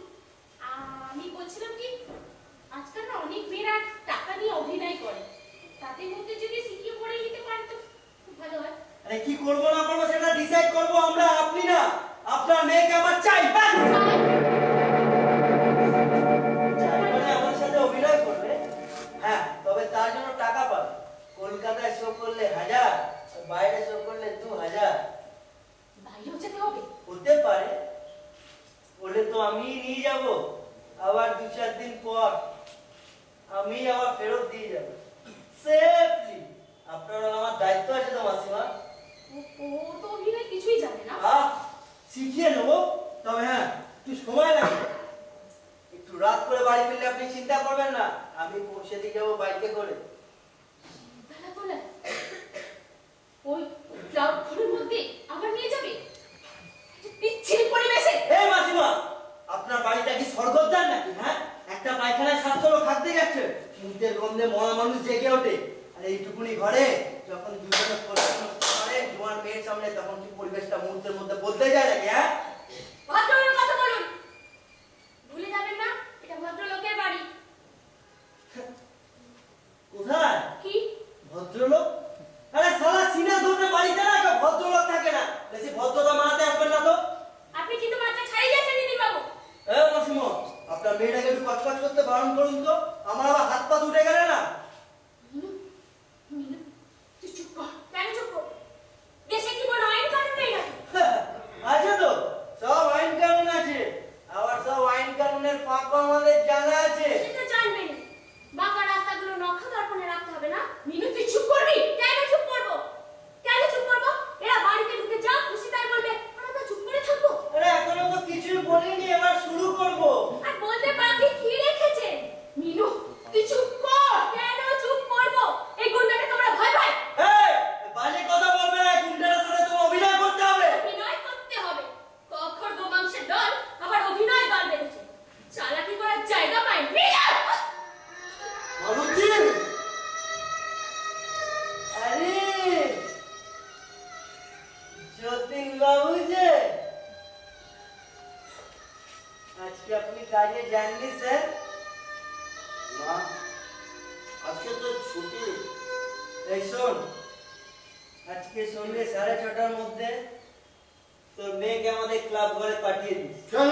আমি বলছিলাম কি, আজকাল না অনেক মেয়েরা টাকা নিয়ে অভিনয় করে, তাদের মধ্যে যদি সিকিউ করে নিতে পারেন তো খুব ভালো হয়। আরে কি করবো না করবো সেটা ডিসাইড করবো আমরা, আপনি না। আপনার মেয়েকে আমার চাই। আমার সাথে অভিনয় করবে, হ্যাঁ, তবে তার জন্য টাকা পাবে। কলকাতায় শো করলে 1000, বাইরে শো করলে 2000। বাইরেও যেতে হবে? হতে পারে, বলে তো আমি নিয়ে যাব, আবার 2-4 দিন পর আমি আবার ফেরত দিয়ে যাব সেফলি। আপনার আমার দায়িত্ব আছে তো মাসিমা। ও তো অভিনয় কিছুই জানে না। শিখিয়ে নেবো, তবে হ্যাঁ একটু সময় লাগবে। একটু রাত করে বাড়ি ফিরলে আপনি চিন্তা করবেন না, আমি পৌঁছে দিয়ে যাবো বাইকে করে। তারা তোলা ওই ক্লাব ঘরের মধ্যে আবার নিয়ে যাবে পিচ্ছিল পরিবেশে। এই মাসিমা, আপনার বাড়িটা কি স্বর্গদ্বার নাকি? হ্যাঁ, একটা পায়খানায় 7 লোক থাকতে যাচ্ছে, মুহূর্তের গন্ধে মরা মানুষ জেগে ওঠে। আর এইটুকুনি ঘরে যখন দুজনে করে জোয়ান মেয়ের সামনে, তখন কি পরিবেশটা মুহূর্তের মধ্যে বদলে যায় নাকি? হ্যাঁ, ভদ্রলোকের কথা বলুন, ভুলে যাবেন না এটা ভদ্রলোকের বাড়ি। কোথায় কি ভদ্রলোক? আরে সালা সিনা ধরে বাড়িতে না কেউ ভদ্রলোক থাকে না। বেশি ভদ্রতা মানাতে আসবেন না তো। আপনি কিন্তু মাত্রা ছাড়িয়ে যাচ্ছেন দিদি বাবু। মাসিমা, আপনার মেয়েটাকে একটু কচকচ করতে বারণ করুন তো, আমার আবার হাত পা উঠে গেলে না। তুই চুপ কর। কেন চুপ করব? দেশে কি কোনো আইন কানুন নেই নাকি? আছে তো, সব আইন কানুন আছে, আবার সব আইন কানুনের ফাঁকও আমাদের জানা আছে। সেটা জানবেন, বাঁকা রাস্তাগুলো নখা দর্পণে রাখতে হবে না? মিনু তুই চুপ করবি? কেন চুপ করবো? কেন চুপ করবো? এরা বাড়িতে ঢুকে যা খুশি তাই বলবে, আর আমরা চুপ করে থাকবো? আরে এখনো তো কিছুই বলিনি, এবার শুরু করব। আর বলতে বাকি কি রেখেছে? মিনু তুই চুপ কর। কেন চুপ করবো? এই গুন্ডাকে তোমরা ভয় পায়? এই বাজে কথা বলবে না, গুন্ডার সাথে তোমার অভিনয় করতে হবে। অভিনয় করতে হবে? কখর গোমাংসের দল আবার অভিনয় দল বেঁধেছে, চালাকি করার জায়গা পায়নি। মালতী, আরে যতীন বাবু যে, আজকে আপনি কাজে যাননি স্যার? না, আজকে তো ছুটি। এই শোন, আজকে সন্ধ্যে 6:30টার মধ্যে তোর মেয়েকে আমাদের ক্লাব ঘরে পাঠিয়ে দিস। কেন?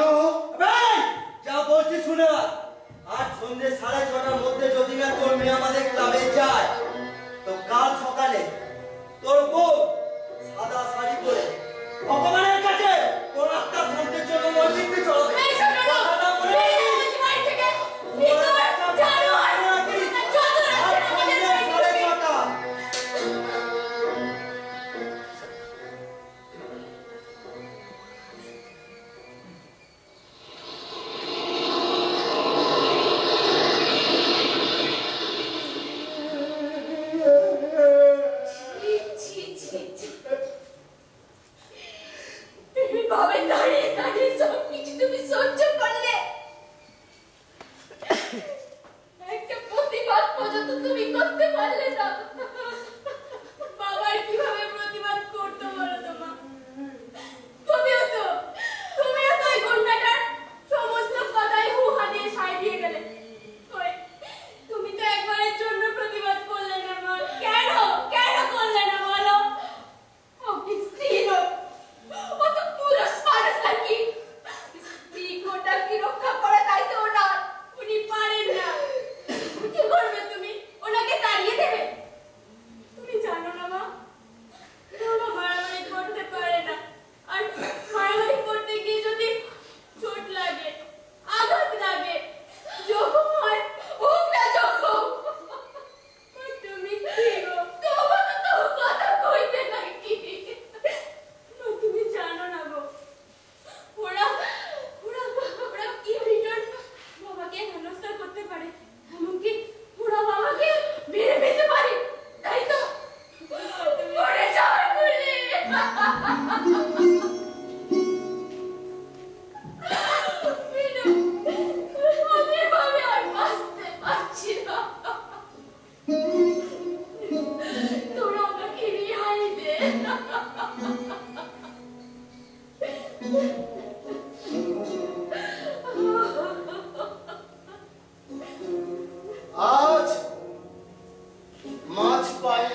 যা বলছি শুনে রাখ। আজ সন্ধ্যে 6:30টার মধ্যে যদি না তোর মেয়ে আমাদের ক্লাবে যায়, তো কাল সকালে তোর বউ সাদা শাড়ি পরে ভগবানের কাছে তোর আত্মার শান্তির জন্য মসজিদে চলবে। এই শোনো না, কথাটা মনে রাখিস। বাড়ি থেকে ভিতর জানোয়ার যত রাস্তা আমাদের বাড়ি থেকে। 6:30। ছি, ছি, ছি, ছি। এইভাবে দাঁড়িয়ে দাঁড়িয়ে সব কিছু তুমি সহ্য করলে, একটা প্রতিবাদ পর্যন্ত তুমি করতে পারলে না। বাবার কিভাবে প্রতিবাদ করতে বলো তোমা? তুমিও তো ওই গুন্ডাটার সমস্ত কথায় হুহা দিয়ে সায় দিয়ে গেলে। ওই, তুমি তো একবারের জন্য প্রতিবাদ করলে না মা। কেন কেন করলে না বলো? আপনি স্ত্রী নন, ও তো পুরুষ মানুষ নাকি? স্ত্রী গোটাকে রক্ষা করা দায়িত্ব ওনার, উনি পারেন না। কি করবে তুমি? ওনাকে তাড়িয়ে দেবে?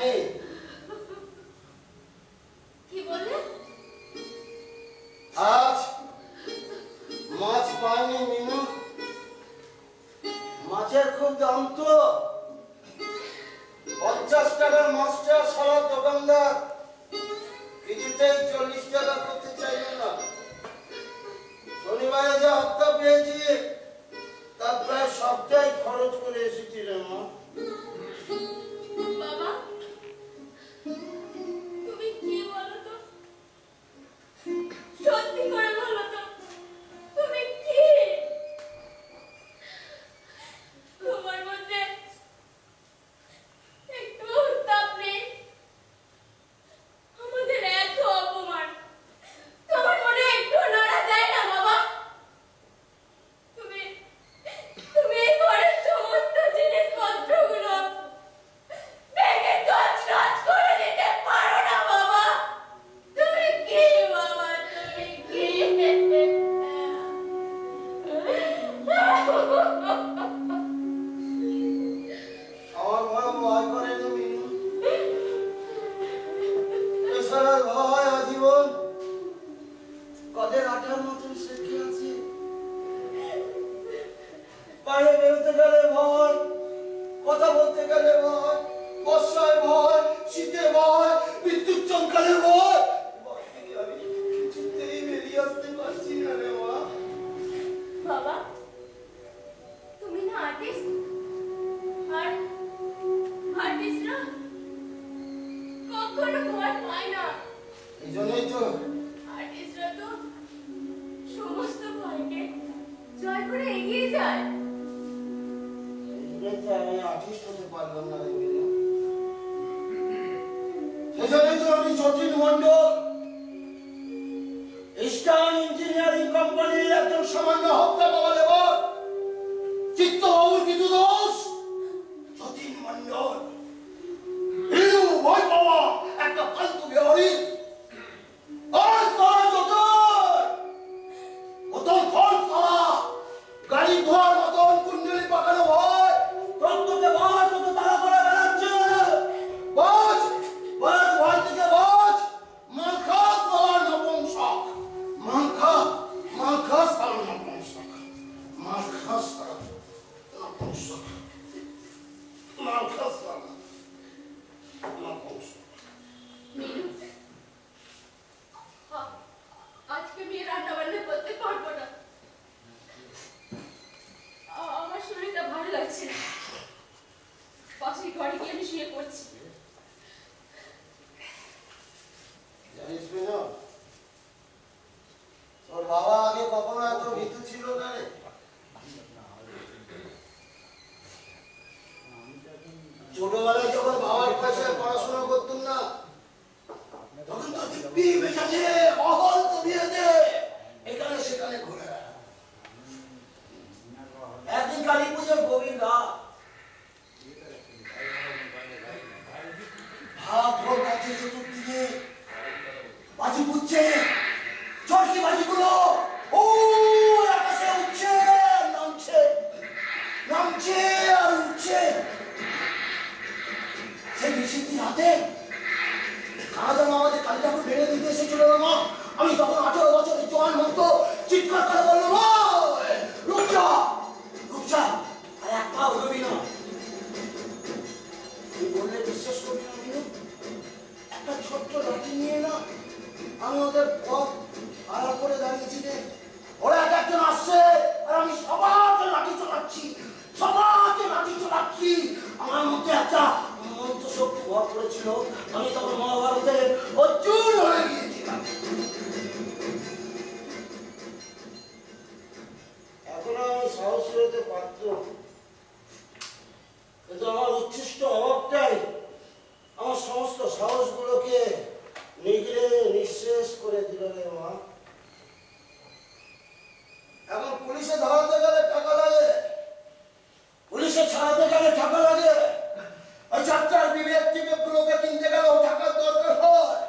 পায়নি। কি বললে? আজ মাছ পায়নি মিনু। মাছের খুব দাম তো। 50 টাকার মাছটা সারা দোকানদার কিছুতেই 40 টাকা করতে চাইল না। শনিবারে যে হপ্তা পেয়েছি তার প্রায় সবটাই খরচ করে এসেছি রে মা। বাবা, তুমি কি বলো তো? সত্যি করে বলো তো, তুমি কি? তোমার মধ্যে একটু উত্তাপ নেই? আমাদের এত অপমান, তোমার মনে একটু নাড়া দেয় না বাবা? তুমি তুমি এই ঘরের সমস্ত জিনিসপত্রগুলো ভেঙে তছনছ করে দিতে পারো না বাবা? তুমি কি বাবা, তুমি কি? আমার মা ভয় করেনি মিনু। এছাড়া ভয় আজীবন কদের আঠার মতন শেখে আছে। বাইরে বেরোতে গেলে ভয়, কথা বলতে গেলে ভয়, বর্ষায় ভয়, শীতে ভয়, বিদ্যুৎ চমকালে ভয়। ভয় থেকে আমি কিছুতেই বেরিয়ে আসতে পারছি না রে মা। বাবা, তুমি না আর্টিস্ট? আর আর্টিস্টরা কখনো ভয় পায় না। এই জন্যই তো আর্টিস্টরা তো সমস্ত ভয়কে জয় করে এগিয়ে যায়। আমি আর্টিস্ট হতে পারলাম না রে মিনু। সেজন্যই তো আমি যতীন মণ্ডল ইস্টার্ন ইঞ্জিনিয়ারিং কোম্পানির একজন সামান্য হত্যা পাওয়া লেবার চিত্তবাবুর কিছু দোষ। যতীন মণ্ডল হিরু ভয় পাওয়া একটা ফালতু বেহরি। আর তারা যতন ফল সারা গাড়ি ধোয়ার মতন কুণ্ডলি পাকানো ভয় রক্তকে ভয় মতো তারা করে বেড়াচ্ছে। বাজ বাজ ভয় থেকে বাজ। মাংখা সালা নপুংসক, মাংখা মাংখা সালা নপুংসক, মাংখা সালা নপুংসক, মাংখা সালা নপুংসক। মিনু, আজকে বিয়ে রান্না বান্না করতে পারবো না। আমার শরীরটা ভালো লাগছে না। পাশের ঘরে গিয়ে আমি শুয়ে পড়ছি। জানিস মিনু, তোর বাবা আগে কখনো এত ভীতু ছিল না রে। ছোটবেলায় যখন বাবার পয়সায় পড়াশোনা করতুম না, তখন তো দিব্যি বেঁচেছে বহল তবিয়েতে এখানে সেখানে ঘুরে বেড়া। একদিন কালী পুজোর গভীর রাত, ভাত ভোর বাজে চতুর্দিকে, বাজি পুচ্ছে চরকি বাজিগুলো ও আকাশে উঠছে নামছে, নামছে আর উঠছে। সেই নিশিতি রাতে কাজা আমাদের কালী ঠাকুর ভেঙে দিতে এসেছিল না মা। আমি তখন 18 বছরের জোয়ান মুক্ত চিৎকার করে বললো, মা রূপচা রূপচা আর এক পা উঠবি না। তুই বললে বিশ্বাস করবি না মিনু, একটা ছোট্ট লাঠি নিয়ে না আমি ওদের পথ আড়াল করে দাঁড়িয়েছি রে। ওরা এক একজন আসছে আর আমি সবাইকে লাঠি চালাচ্ছি, সবাইকে লাঠি চালাচ্ছি। আমার মধ্যে একটা মন্ত্র শক্তি ভর করেছিল। আমি তখন মহাভারতের অর্জুন হয়ে গিয়েছিলাম। এখন আমি সাহসী হতে পারতাম, কিন্তু আমার উচ্ছিষ্ট অভাবটাই আমার সমস্ত সাহসগুলোকে নিগড়ে নিঃশেষ করে দিল রে মা। এখন পুলিশে ধরাতে গেলে টাকা লাগে, পুলিশে ছাড়াতে গেলে টাকা লাগে, ওই যাত্রার বিবেক টিবেক গুলোকে কিনতে গেলেও টাকার দরকার হয়।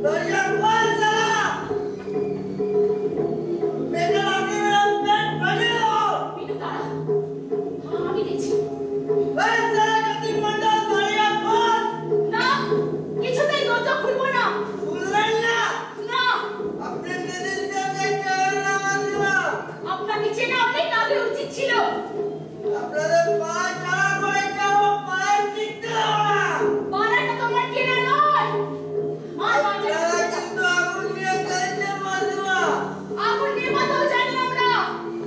দরজা খোল সালা মেরে লাগবে পেট ফাটে বিনু দাঁড়া, আমি দেখছি। এই সালা জ্যোতি মণ্ডল দরজা খোল না, কিছুতেই দরজা খুলবো না। শুনলেন না না, আপনি দিদির সঙ্গে চলেন না মাসিমা আপনাকে চেনা অনেক আগে উচিত ছিল। আপনাদের পায়ে ছাড়া করে যাবো পায়ে টিকতে হবে না পাড়াটা তোমার কেনা নয়। মা দরজা আপনারা কিন্তু আগুন নিয়ে গেছে মাসিমা আগুন নেভাতেও জানি আমরা।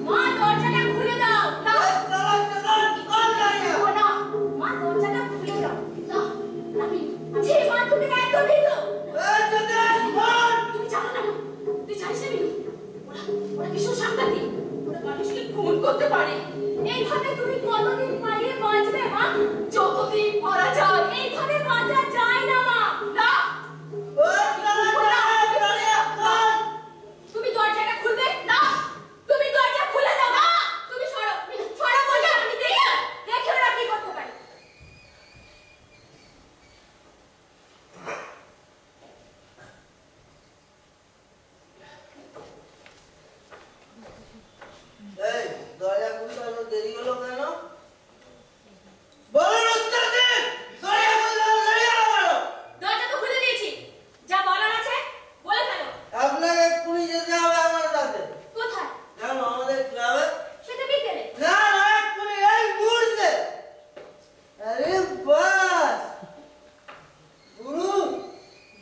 মা দরজাটা খুলে দাও। না, এই সালা চোদন কোন জায়গা ও না, মা দরজাটা খুলে দাও। না, আমি ছি, মা তুমি একদমই তো। এই চোদন কোন তুমি জানো না মা, তুই জানিস না বিনু, ওরা ভীষণ সাংঘাতিক। ওরা মানুষকে খুন করতে পারে। এইভাবে তুমি কতদিন পালিয়ে বাঁচবে মা? যতদিন মারা যায়। এইভাবে বাঁচা যায় না মা। না, ওই সালা দরজা খোল তুমি দরজাটা খুলবে না। তুমি দরজা খুলে দাও। না, তুমি সরো বিনু, সরো বলে আমি দেখি। দেখে ওরা কি করতে পারে। এই দরজা খুলতে এত দেরি হলো কেন বলুন উত্তর দিন দরজা খুলতে দেরি হলো কেন দরজা তো খুলে দিয়েছি। যা বলার আছে বলে ফেলো। আপনাকে এক্ষুনি যেতে হবে আমার সাথে কোথায়? কেন আমাদের ক্লাবে সেটা বিকেলে। না না এক্ষুনি এই মুহূর্তে আরে বাস গুরু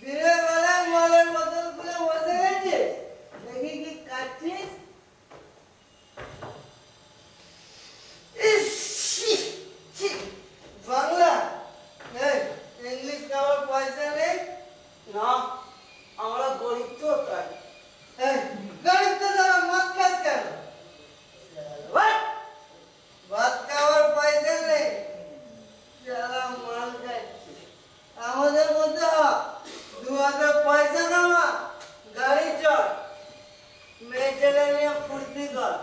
দিনের বেলায় মালের বোতল খুলে বসে গেছে দেখি কি কাটছিস ইস, ছি, ছি, বাংলা এই, ইংলিশ খাওয়ার পয়সা নেই না আমরা গরিব তো তাই এই, গরিব তো যারা মদ খাস কেন What? ভাত খাওয়ার পয়সা নেই যারা মাল খাচ্ছে আমাদের মধ্যে দু হাজার পয়সা কামা গাড়ি চল মেয়ে ছেলে নিয়ে ফুর্তি কর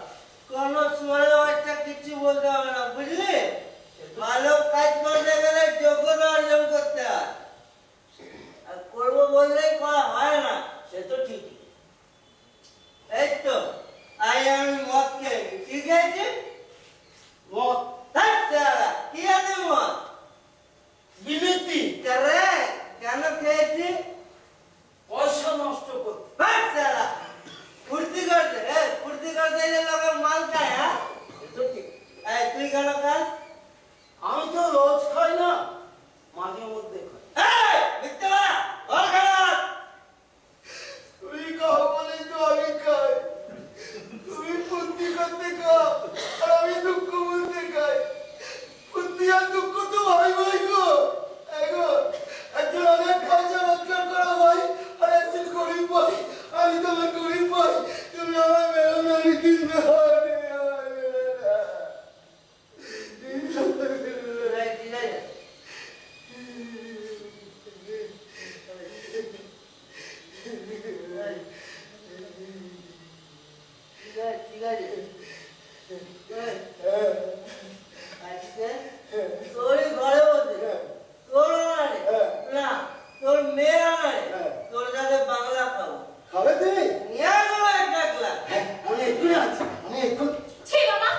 কোনো সময় বাচ্চা কিছু বলতে হবে না বুঝলি ভালো কাজ করতে গেলে যোগ্যতা অর্জন করতে হয় আর করবো বললেই করা হয় না সে তো ঠিকই এই তো আই আমি মদ খেয়ে নি, ঠিক আছে মদ থাকতে কি আছে মদ বিলিতি কেন খেয়েছি পয়সা নষ্ট করতে ফুর্তি করতে ফুর্তি করতে যে লোকে মাল খায় হ্যাঁ তুই কেন খাস আমি তো রোজ খাই না, মাঝে মধ্যে খাই। মিথ্যে বলা ঘর খারাপ তুই খাও বলে তো আমি খাই। তুই ফুর্তি করতে খাও আর আমি দুঃখ বলতে খাই। ফুর্তি আর দুঃখ তো ভাই ভাই গো। এগো একজন অনেক পয়সা রোজগার করা ভাই আর একজন গরিব ভাই। আমি তোমার গরিব ভাই, তুমি আমার মেরো না কিনবে ঠিক আছে ঠিক আছে আজকে তোরই ঘরে বসে তোর আনারে না তোর মেয়ের আনারে তোর সাথে বাংলা খাবো খাবে তুমি? নিয়ে আসবো একটা গ্লাস আমি এক্ষুনি আছি, আমি এক্ষুনি। ছি বাবা,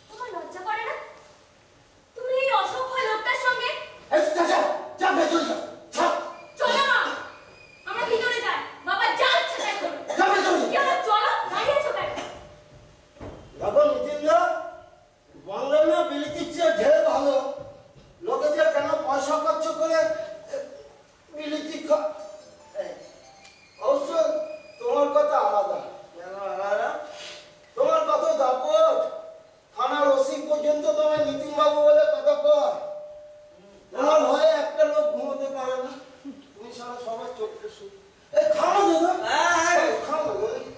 তোমার লজ্জা করে না? তুমি এই অসভ্য লোকটার সঙ্গে। এই যা যা যা ভেতরে যা যা চলো মা, আমরা ভিতরে যাই। বাবা যা ইচ্ছা তাই করো। যা ভেতরে কি হলো, চলো, দাঁড়িয়ে আছো কেন? দেখো নিতিনদা, বাংলা না বিলিতির চেয়ে ঢের ভালো। লোকে যে কেন পয়সা খরচ করে বিলিতি অবশ্য তোমার কথা আলাদা। কেন আলাদা তোমার কত দাপট, থানার ওসি পর্যন্ত তোমার নিতিন বাবু বলে কথা কয়। তোমার ভয়ে একটা লোক ঘুমোতে পারে না। তুমি সারা সবার চোখে শুধু এই খাও দাদা, খাও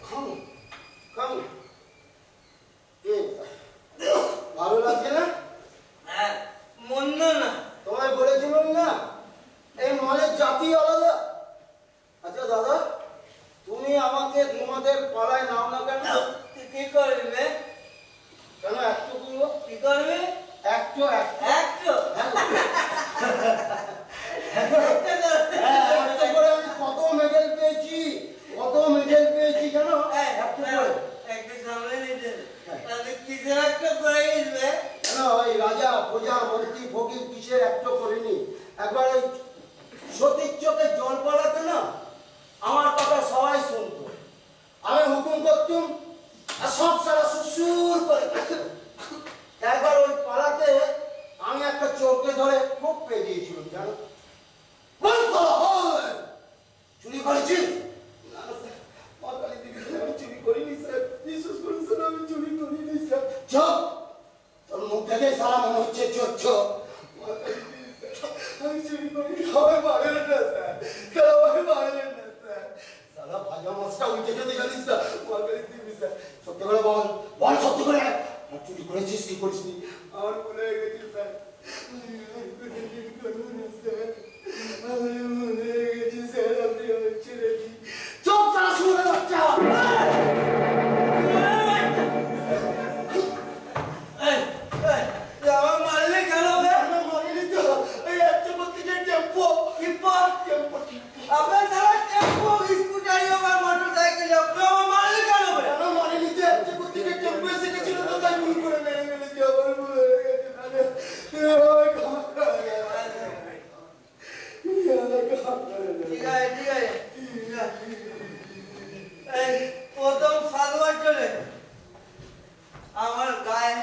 খাও খাও। ভালো লাগছে না? মন্দ না তোমায় বলেছিলাম না এই মালের জাতি আলাদা। আচ্ছা দাদা, তুমি আমাকে তোমাদের পাড়ায় নাও না কেন? কি করবে কেন একটু করবো? কি করবে একটু একটু একটু একটু করে আমি করিস নি আমার ভুলে গেছি স্যার চোখ তারা শুনে বাচ্চা আমার মারলে কেন মারিনি তো এই একটা প্রতিটা টেম্পো আপনার সারা টেম্পো স্কুটারি আমার মোটর সাইকেল আমার মারলে কেন কেন মারিনি তো একটা প্রতিটা টেম্পো এসে গেছিল তো তাই ভুল করে মেরে ফেলেছি আমার ভুলে গেছে ঠিক আছে এই প্রথম 7 বছরে আমার গায়ে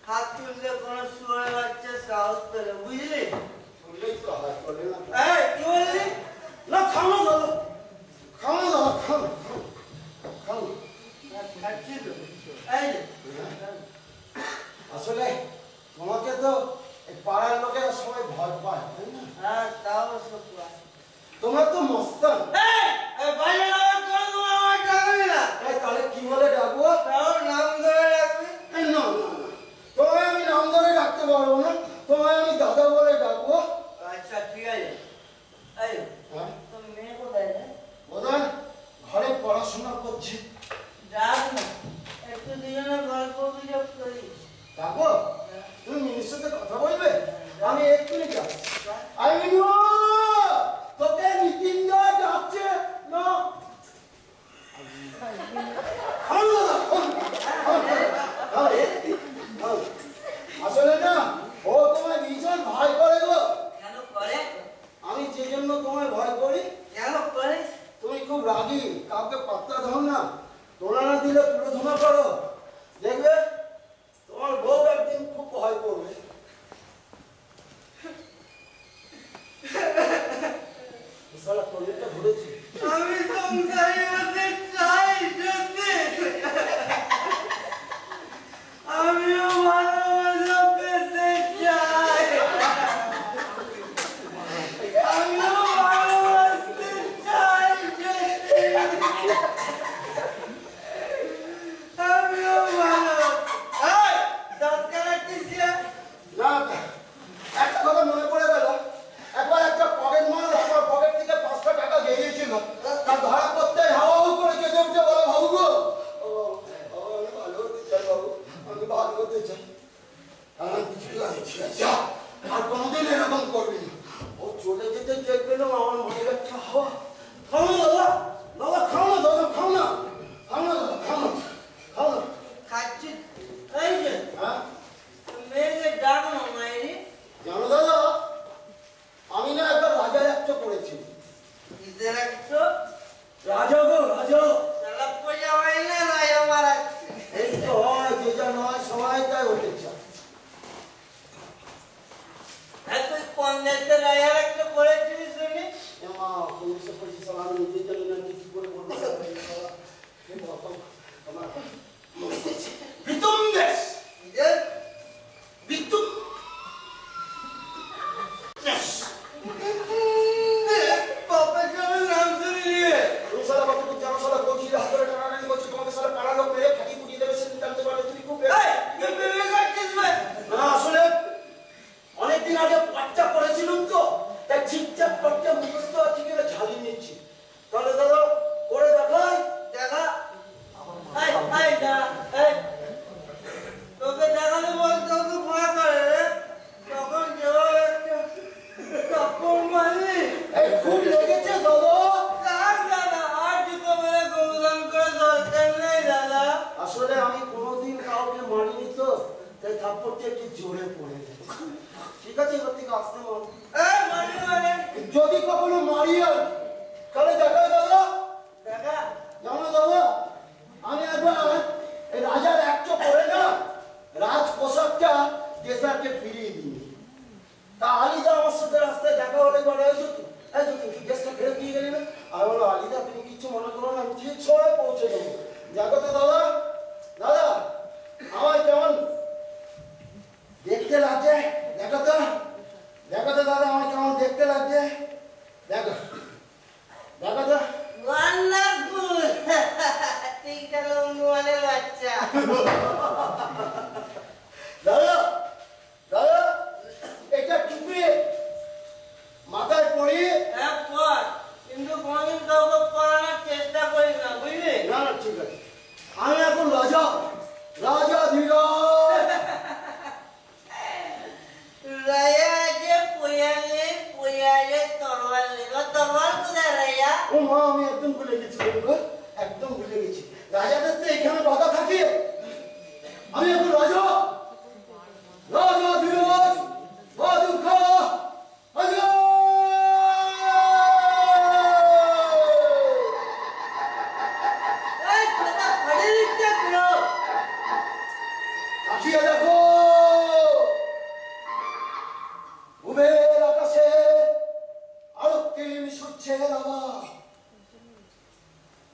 হাত তুললে কোনো শুয়োরের বাচ্চা সাহস পেল বুঝলি শুনলেই তো হাত করে না এই কি বললি না খাও না খাও খাচ্ছি তো এই যে আসলে তোমাকে তো এই পাড়ার লোকেরা সবাই ভয় পায় তাই না হ্যাঁ তাও সব তোমরা তো মস্তান এই বাইরে আমার কোন আমার ডাকবি না তাহলে কি বলে ডাকবো তাও নাম ধরে রাখবি এই না তোমায় আমি নাম ধরে ডাকতে পারবো না তোমায় আমি দাদা বলে ডাকবো আচ্ছা ঠিক আছে এই হ্যাঁ তো মেয়ে কোথায় রে বোধহয় ঘরে পড়াশোনা করছে ডাক না একটু দুজনে গল্প গুজব করি ডাকবো তুমি মিনির সাথে কথা বলবে আমি এক্ষুনি যাচ্ছি আমি মিনু তোকে নিতিন দা যাচ্ছে না আসলে না ও তোমায় ভীষণ ভয় করে গো কেন করে আমি যে জন্য তোমায় ভয় করি কেন করে তুমি খুব রাগী কাউকে পাত্তা দাও না তোলা না দিলে তুলে ধোনা করো দেখবে তোমার বউ একদিন খুব ভয় করবে সারা টয়লেটটা ধরেছি আমি সংসারী হতে চাই যদি আমিও ভালোবাসা পেতে চাই আমিও ভালোবাসতে চাই আমিও ভালো এই দরকার কিছু না একটা কথা মনে পড়ে গেল একবার একটা পকেট মাল আমার পকেট থেকে 5টা টাকা বেরিয়েছিল তার ধরা করতে হাওয়া করে কেটে উঠে বলো বাবু গো আমি ভালো হতে চাই বাবু আমি ভালো হতে চাই আমার কিছু লাগছে যা আর কোনোদিন এরকম করবি না ও চলে যেতে দেখবে না আমার মনে একটা হাওয়া খাও না দাদা খাও না দাদা খাও না খাচ্ছি এই যে হ্যাঁ মেয়েকে ডাক না মাইরি জানো দাদা আমি না একবার রাজার একটা করেছি কিসের একটু রাজা গো রাজা সালা পয়সা হয় না রাজা মারাচ্ছে এই তো হয় যে যা নয় সবাই তাই হতে চায় তুই কোন দেশে রাজার একটা করেছিস শুনি এমা পুলিশে পুলিশ সালাম নিজে জানি না কি করে বলবো আমার বিতুম দেশ বিতুম দেশ প্রফেসরের নাম শুনি তুমি সালা কতটুকু জানো সালা কোচি হাতের টানাটানি করছে তোমাকে সালা পাড়ার লোক মেরে ফাঁকি ফুটিয়ে দেবে সেদিন জানতে পারবে তুমি খুব এই তুই বিয়ে করছিস ভাই না আসলে অনেকদিন আগে বাচ্চা করেছিলাম তো তাই ঠিকঠাক করতে মুখস্থ আছে কিনা ঝালিয়ে নিচ্ছি তাহলে দাদা করে দেখাই দেখা এই দাঁড়া এই তোকে দেখাতে বলতে তোকে ভয় করে রে তখন যেভাবে একটা কাপড় মারলি এই খুব লেগেছে দাদা তার দাদা আর জুতো মেরে গৌদান করে দরকার নেই দাদা আসলে আমি কোনোদিন কাউকে মারিনি তো তাই থাপ্পড়টা একটু জোরে পড়ে যায় ঠিক আছে এবার থেকে আসতে মন এই মানে যদি কখনো মারি আর তাহলে দেখাই দাদা দেখা জানো দাদা আমি একবার এই রাজার একটা পরে না রাজ পোশাকটা দেশাকে ফিরিয়ে দিই তা আলিদা আমার সাথে রাস্তায় দেখা হলে বলে এই তো তুই গ্যাসটা ফেরত দিয়ে গেলি না আর বলো আলিদা তুমি কিছু মনে করো না আমি ঠিক সময় পৌঁছে দেবো দেখো তো দাদা দাদা আমার কেমন দেখতে লাগছে দেখো তো দাদা আমার কেমন দেখতে লাগছে দেখো তো ওয়ান্ডারফুল ঠিক আছে লম্বু মানে বাচ্চা ও মা, আমি একদম ভুলে গেছি গো, একদম ভুলে গেছি। রাজাদের তো এখানে বাধা থাকে। আমি এখন রাজা, রাজা ধীরজ, মা দুর্গা, রাজা। এই কথা পড়ে লিখতে করো। তাকিয়ে দেখো, উমের আকাশে আরক্তিম সূর্যের আভা,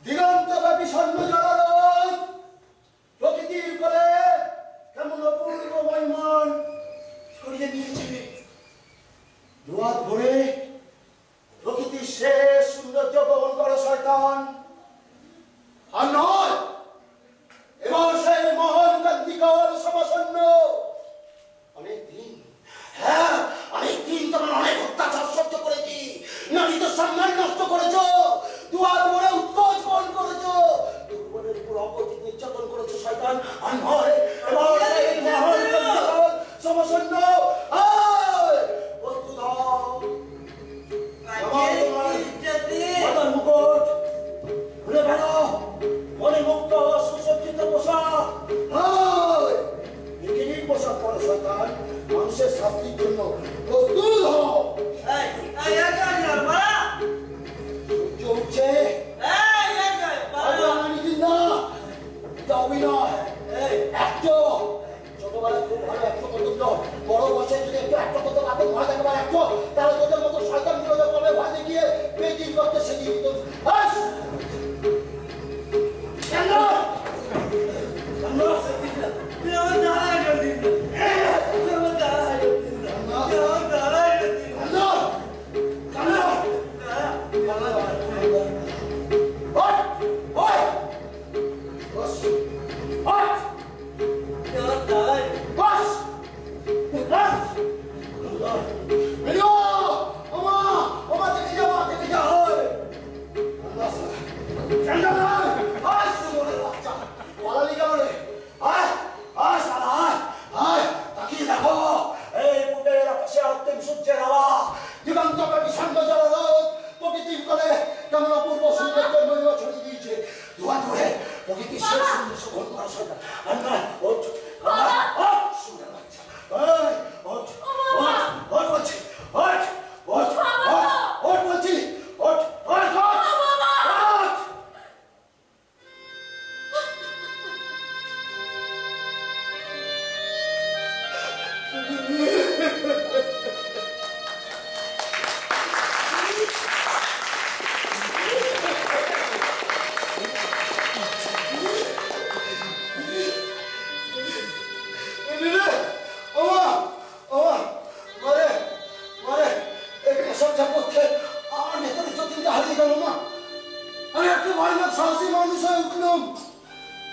দিগন্তব্যাপী স্বর্ণ জলরোদ, প্রকৃতির কোলে কেমন অপূর্ব মহিমান ছড়িয়ে দিয়েছে। দুয়ার ভরে প্রকৃতির শেষ সৌন্দর্য বহন করে শয়তান। আর নয়, এবার সেই মহান কান্তিকাল সমাসন্ন। অনেকদিন, হ্যাঁ অনেকদিন তোমার অনেক অত্যাচার সহ্য করেছি। নারীদের সম্মান নষ্ট করেছো, দুয়ার ভরে উৎকোচ বহন করেছো, দুর্বলের উপর অকথিত নির্যাতন করেছো শয়তান। আর নয়, এবার সেই মহান কান্তিকাল সমাসন্ন। প্রস্তুত হও। মাথার মুকুট খুলে ফেলো, মনে মুক্ত সুসজ্জিত পোশাক, বিকিনির পোশাক পরো শয়তান। মানুষের শাস্তির জন্য প্রস্তুত হও। সূর্য উঠছে, অভিনয় একটো ছোটবেলায় খুব ভালো একটো করতো, বড় বসে যদি একটু একটো করতে পারতো ভয় থাকে বা একটো, তাহলে তোদের মতো শয়তান বিরোধের কমে ভয় দেখিয়ে পেজিং করতে শিখিয়ে দিত।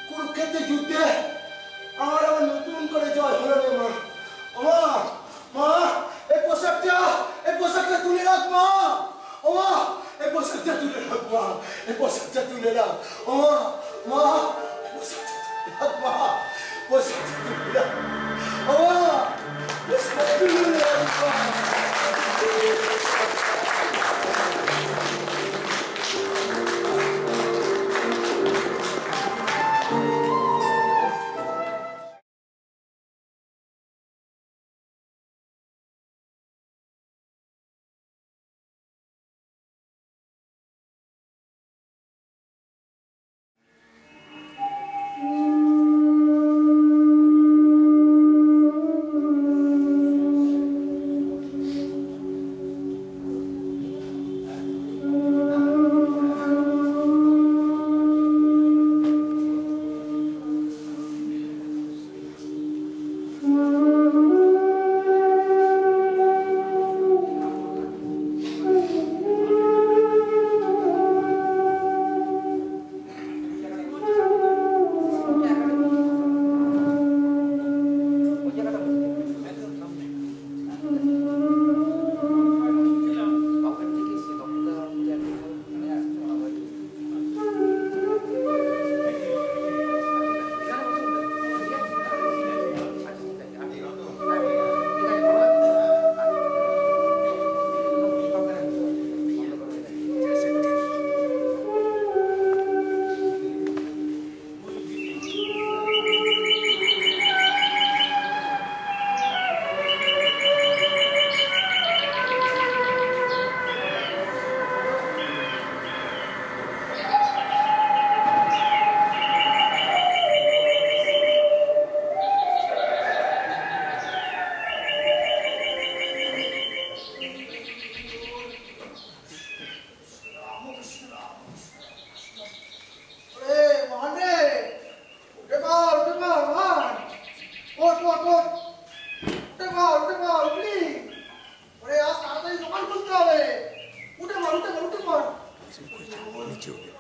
কুরুক্ষেত্রের যুদ্ধে আমার আবার নতুন করে জয় হলো রে মা। ওমা, মা এই পোশাকটা তুলে রাখ মা। ওমা এই পোশাকটা তুলে রাখ মা, এই পোশাকটা তুলে রাখ। ওমা, মা পোশাকটা তুলে রাখ মা, পোশাকটা তুলে রাখ। ওমা পোশাকটা তুলে রাখ মা। নিচে ওঠে।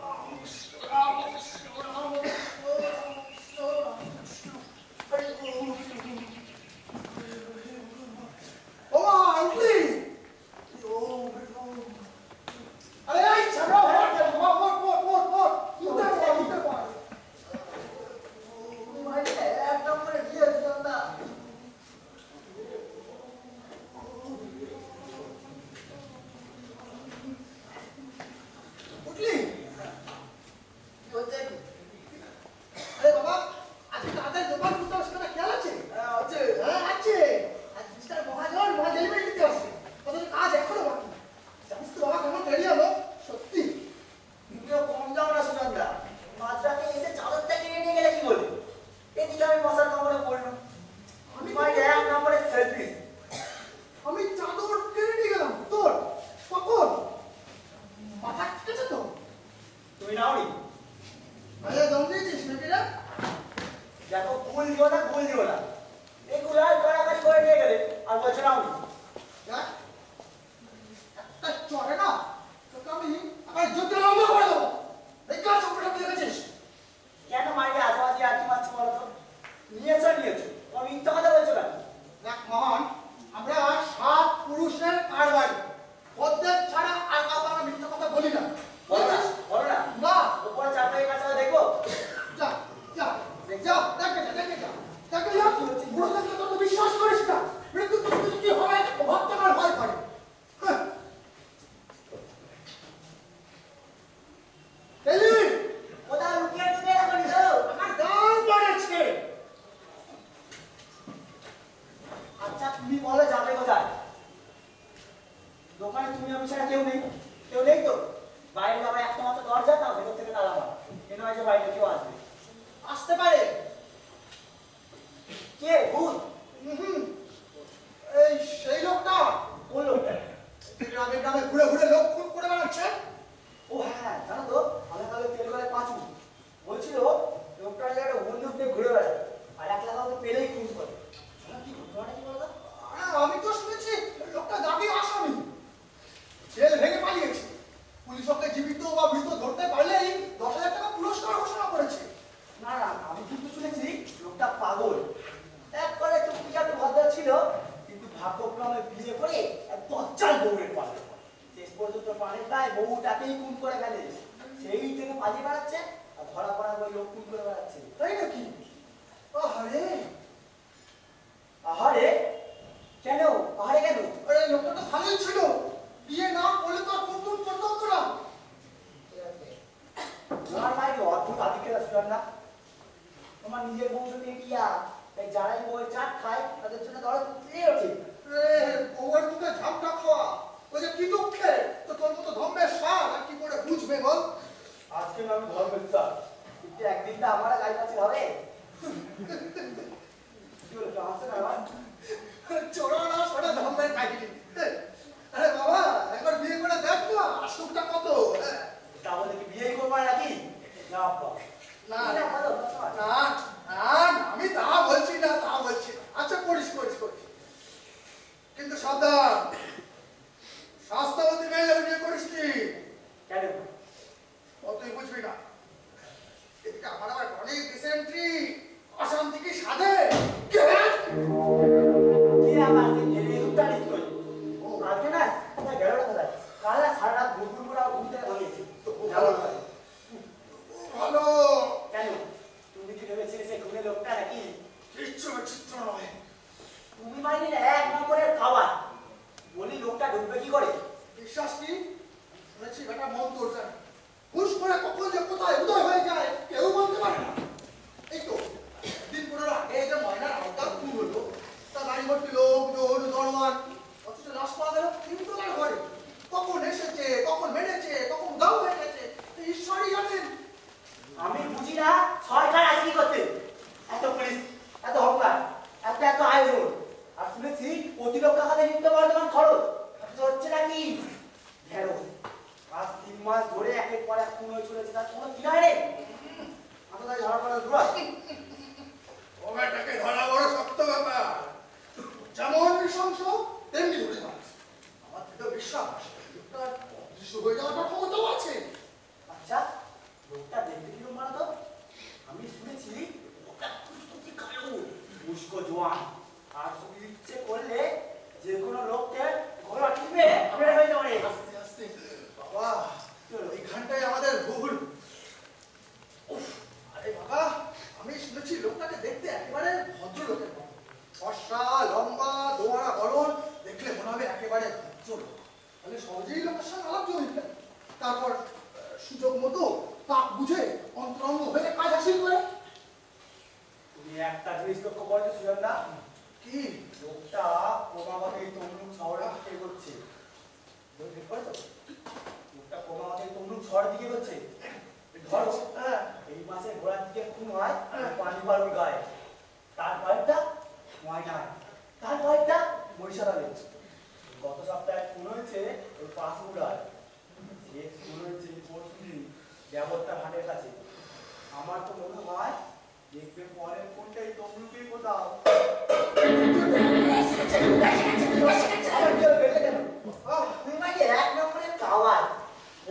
হয়ে যাওয়ার ক্ষমতাও আছে। আচ্ছা তারপর সুযোগ মতো পাক বুঝে অন্তরঙ্গ হয়ে কাজ হাসিল করে। তুমি একটা জিনিস লক্ষ্য করেছো সুজন না? কি? লোকটা ক্রমাগত এই তমলুক শহরের দিকে এগোচ্ছে। ঠিক করেছো? লোকটা ক্রমাগত এই তমলুক শহরের দিকে এগোচ্ছে। ধরো এই মাসে ঘোড়ার দিকে খুন হয় পানি বালুর গায়ে, তার কয়েকটা ময়নায়, তার কয়েকটা মহিষাদলে। গত সপ্তাহে খুন হয়েছে ওই পাঁচমুড়ায়, শেষ খুন হয়েছে পরশুদিন দেবতার হাটের কাছে। আমার তো মনে হয় দেখবে পরের কোনটাই তমলুকে কোথাও। তুই মাঝে এক নম্বরের খাওয়ার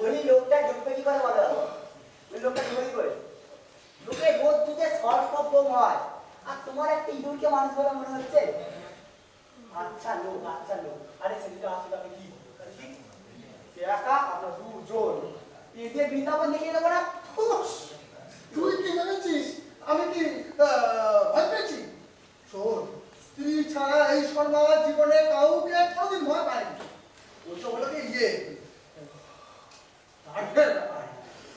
ওই লোকটা ঢুকবে কি করে বলো? ওই লোকটা ঢুকবে কি করে? ঢুকে বোধ দুধে সর্বম হয়, আর তোমার একটা ইঁদুরকে মানুষ বলে মনে হচ্ছে। আচ্ছা লোক, আচ্ছা লোক। আরে ছেলেটা আসলে আমি কি সে একা, আমরা দুজন এতে বৃন্দাবন দেখিয়ে দেবো না? তুই কি ভেবেছিস আমি কি ভয় পেয়েছি? শোন, স্ত্রী ছাড়া এই সমাজ জীবনে কাউকে কোনোদিন ভয় পায়নি। ওই তো বলো কি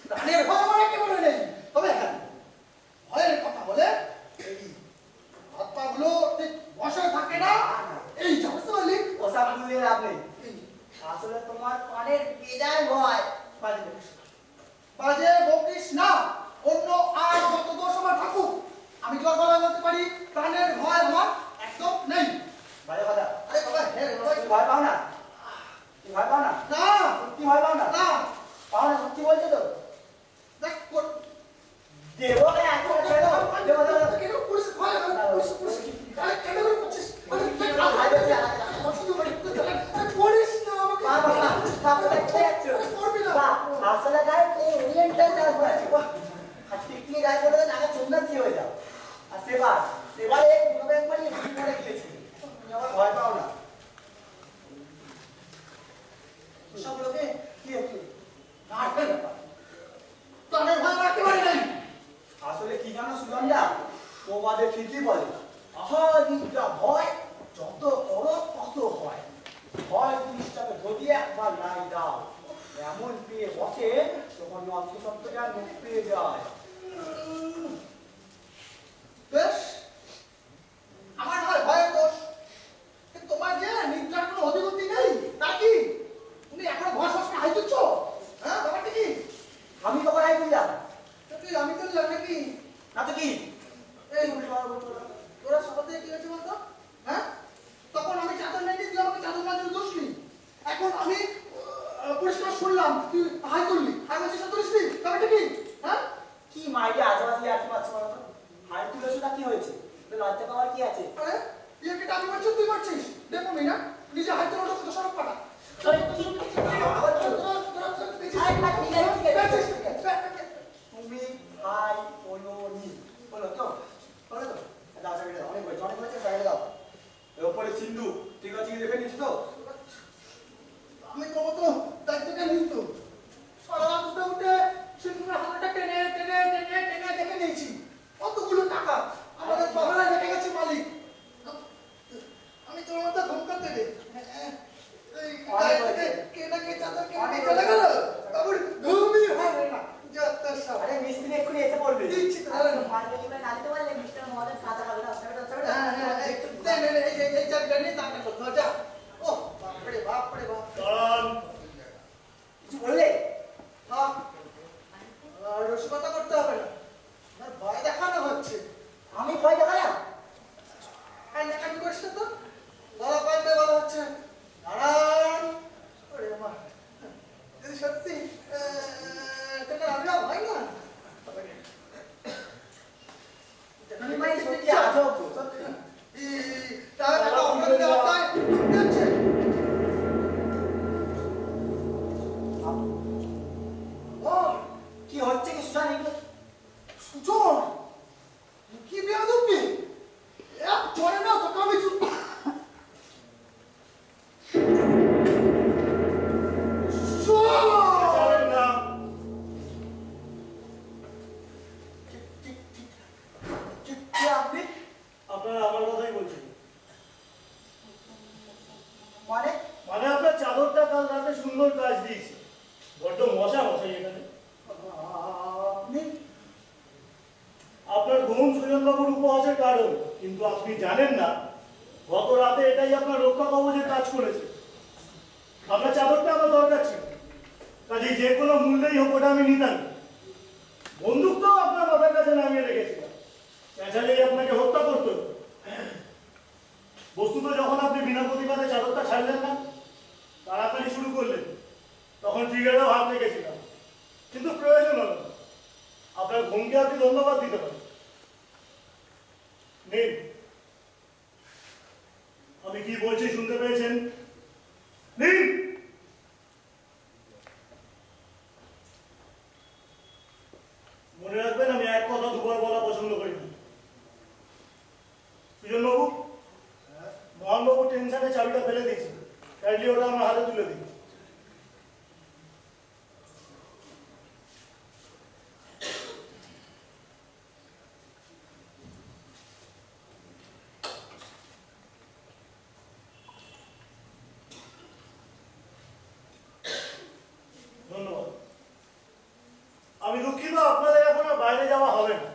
প্রাণের ভয় আমার একেবারে নেই। তবে হ্যাঁ, ভয়ের কথা বলে এই হাত পা গুলো ঠিক বসে থাকে না, এই বুঝতে পারলি? ওসব ভুলে লাভ নেই। আসলে তোমার পানের বেজায় ভয়। বাজে বকিস না। অন্য আর যত দোষ আমার থাকুক, আমি তোর গলায় বলতে পারি প্রাণের ভয় আমার একদম নেই। বাজে কথা। আরে বাবা, হ্যাঁ বাবা, তুই ভয় পাও না? তুই ভয় পাও না? না তুই ভয় পাও না? না, পাও না? সত্যি বলছো তো? দেখ দেবো না এখন ছেড়ে দাও। দেবো দেবো দেবো। কেন পুলিশ ভয় লাগে? পুলিশ আরে কেন করে করছিস? আরে তুই ভাই বলছি আলাদা। পড়িস না আমাকে। বাবা বাবা দেখতে যাচ্ছ? করবি না। আসলে গায়ে এই ওরিয়েন্টাল ডান্স আছে। আর পিকনিক গায়ে বলে আগে সন্ন্যাসী হয়ে যাও। আর সেবারে পুরো একবার ইয়ে করে গিয়েছি। তুমি আমার ভয় পাও না? সব লোকে কি হচ্ছে? না, প্রাণের ভয় আমার একেবারে নেই। আসলে কি জানো সুগন্ধা, তোমাদের ঠিকই বলে আহা নিদ্রা ভয় যত করো তত হয়। ভয় জিনিসটাকে যদি একবার নাই দাও, এমন পেয়ে বসে তখন অন্তঃসত্ত্বটা মুখ পেয়ে যায়। বেশ, আমার নয় ভয়ের দোষ, কিন্তু তোমার যে নিদ্রার কোনো অধিগতি নেই তা কি? তুমি এখন ভয় সবসময় হাই দিচ্ছ? হ্যাঁ, ব্যাপারটা কি? আমি তখন আই করলাম তুই আমি করলাম নাকি? না তো কি? এই তোরা সকাল থেকে কি হয়েছে বলতো? হ্যাঁ, তখন আমি চাদর নেই, তুই আমাকে চাদর মাঝে দোষ নি। এখন আমি পরিষ্কার শুনলাম তুই হাই করলি, হাই মাঝে সাথে করিস নি, ব্যাপারটা কি? হ্যাঁ, কি মাইরে আজবাজি আর কি পাচ্ছ বলো তো? হাই তুলেছোটা কি হয়েছে? লজ্জা পাওয়ার কি আছে? আরে ইয়েকে আমি মারছি, তুই মারছিস, দেখো না নিজে হাই তোলা তো সরব পাটা। তুমি হাই বলোনি, বলো তো? বলো তো? দাও সাইডে দাও, অনেক হয়েছে সাইডে দাও। এর উপরে সিন্ধু ঠিক আছে কি দেখে নিচ্ছ তো? আমি তো মতো দায়িত্বটা নিতো, সারা রাত উঠে উঠে সিন্ধুরের হাতটা টেনে টেনে টেনে টেনে দেখে নিয়েছি কতগুলো টাকা আমাদের পাহাড়ে রেখে গেছে মালিক। আমি তোর মতো ঘুমকাতে দেবে কে না কে চাদর কে চলে গেল, তারপর ঘুমই হবে না। যত সব আরে মিস্ত্রি এক্ষুনি এসে পড়বে। দিচ্ছি তো, দাঁড়ান। মাল ডেলিভারি না দিতে পারলে মিস্টার মহাজন কাঁচা হবে না। হ্যাঁ হ্যাঁ, এই চাকরিটা নিয়ে তাকে করতে যা। ও বাপরে বাপরে বাপ। দাঁড়ান। কিছু বললে? হ্যাঁ কারণ, কিন্তু আপনি জানেন না গত রাতে এটাই আপনার রক্ষা কবচের কাজ করেছে। আপনার চাদরটা আমার দরকার ছিল, কাজেই যে কোনো মূল্যেই হোক ওটা আমি নিতাম। বন্দুকটাও আপনার মাথার কাছে নামিয়ে রেখেছিলাম, চেঁচালেই আপনাকে হত্যা করতে হতো। বস্তুত যখন আপনি বিনা প্রতিবাদে চাদরটা ছাড়লেন না, তাড়াতাড়ি শুরু করলেন, তখন ট্রিগারেও হাত রেখেছিলাম, কিন্তু প্রয়োজন হলো না। আপনার ঘুমকে আপনি ধন্যবাদ দিতে পারেন। নিন, আমি কি বলছি শুনতে পেয়েছেন? নিন। মনে রাখবেন, আমি এক কথা দুবার বলা পছন্দ করি না। সুজন বাবু, মোহন বাবু টেনশনে চাবিটা ফেলে দিয়েছে, কাইন্ডলি ওটা আমার হাতে তুলে দিন। ধন্যবাদ। আমি দুঃখিত, আপনাদের এখন আর বাইরে যাওয়া হবে না,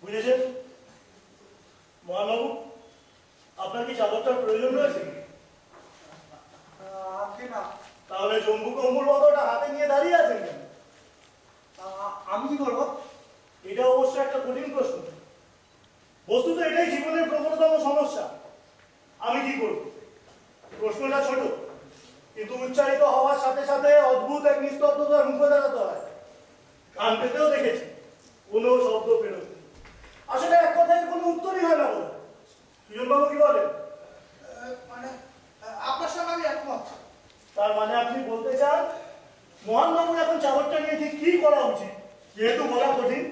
বুঝেছেন? মহানবাবু, আপনার কি চাদরটার প্রয়োজন রয়েছে? না, তাহলে জম্বু কম্বুর মতোটা হাতে নিয়ে দাঁড়িয়ে আছেন কেন? আমি কি করবো? এটা অবশ্য একটা কঠিন প্রশ্ন। বস্তুত এটাই জীবনের প্রবলতম সমস্যা। আমি কি করব? প্রশ্নটা ছোট, কিন্তু উচ্চারিত হওয়ার সাথে সাথে অদ্ভুত এক নিস্তব্ধতার মুখে দাঁড়াতে হয়। কান পেতেও দেখেছি, কোনো শব্দ পেরোত না। আসলে এক কথায় কোনো উত্তরই হয় না বলে। সুজনবাবু কি বলেন? মানে আপনার সঙ্গে আমি একমত। তার মানে আপনি বলতে চান মোহনবাবুর এখন চাদরটা নিয়ে ঠিক কি করা উচিত? যেহেতু বলা কঠিন,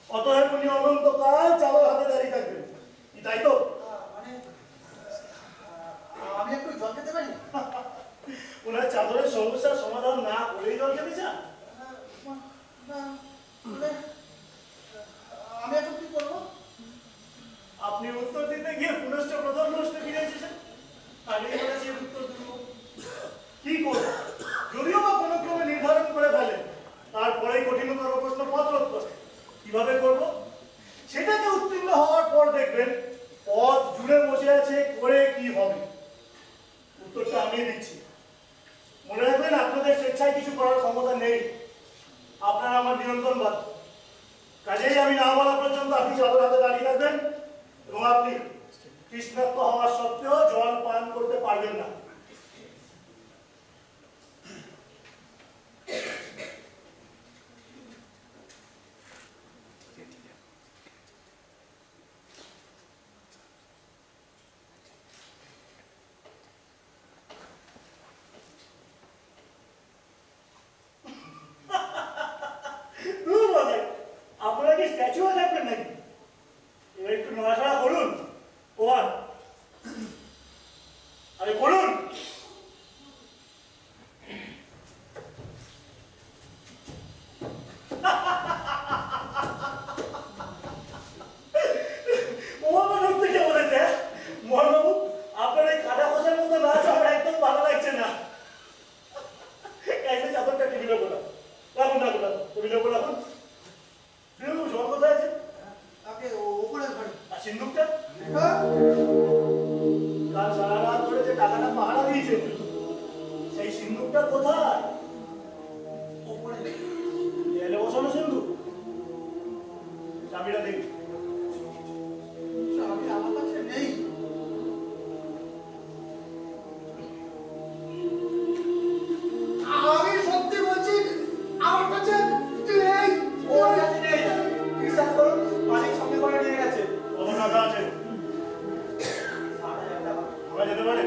অতএব উনি অনন্তকাল চাদর হাতে দাঁড়িয়ে থাকবেন, কি তাই তো? মানে আমি একটু জল খেতে পারি? ওনার চাদরের সমস্যার সমাধান না করেই জল খেতে চান? না, মানে আমি এখন কি করবো? আপনি উত্তর দিতে গিয়ে পুনশ্চ প্রথম প্রশ্নে ফিরে এসেছেন। আমি বলেছি উত্তর দেব কি করব, যদিও বা কোনো ক্রমে নির্ধারণ করে ফেলেন, তারপরেই কঠিনতর প্রশ্ন পত্র কিভাবে করব সেটাকে উত্তীর্ণ হওয়ার পর দেখবেন পথ জুড়ে বসে আছে করে কি হবে। উত্তরটা আমি দিচ্ছি। মনে রাখবেন, আপনাদের স্বেচ্ছায় কিছু করার ক্ষমতা নেই, আপনারা আমার নিয়ন্ত্রণ বাধ্য। কাজেই আমি না বলা পর্যন্ত আপনি চাদর হাতে দাঁড়িয়ে থাকবেন এবং আপনি তৃষ্ণার্ত হওয়ার সত্ত্বেও জল পান করতে পারবেন না। আপনারা কি স্ট্যাচু হয়ে থাকবেন নাকি? এবার একটু নড়াচড়া করুন। ওয়ান, আরে করুন। মোহনবাবু থেকে বলেছে, মোহনবাবু আপনার এই কাটা খোঁজার মতো নাচ আমার একদম ভালো লাগছে না। এই চাদরটা টেবিলে বলা রাখুন, রাখুন, রাখুন, টেবিলে বলা রাখুন। জল কোথায় আছে? আপনি ওপরের ঘরে। আর সিন্দুকটা? কাল সারা রাত ধরে যে টাকাটা পাহারা দিয়েছে, সেই সিন্দুকটা কোথায়? ওপরে। দেয়ালে বসানো সিন্দুক। চাবিটা দেখি। চাবি আমার কাছে নেই। আমি সত্যি বলছি, আমার কাছে নেই। ওর কাছে নেই, বিশ্বাস করুন, মালিক সঙ্গে করে নিয়ে গেছে। কত টাকা আছে? 60,000 টাকা। আমরা যেতে পারি?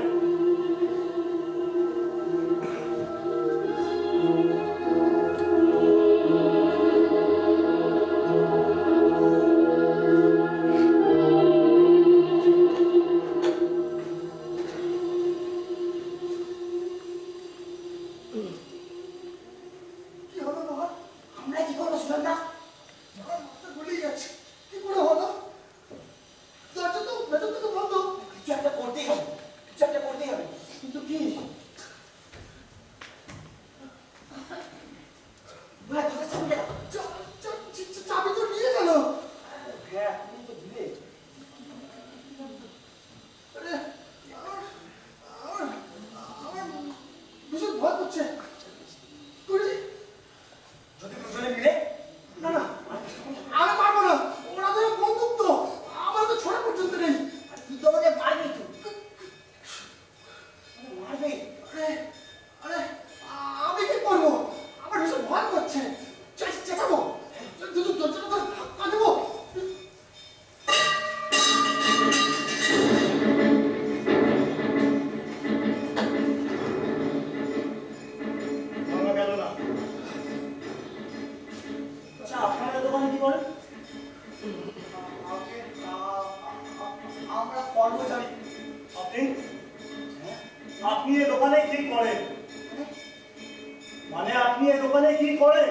আপনি এই দোকানে কি করেন?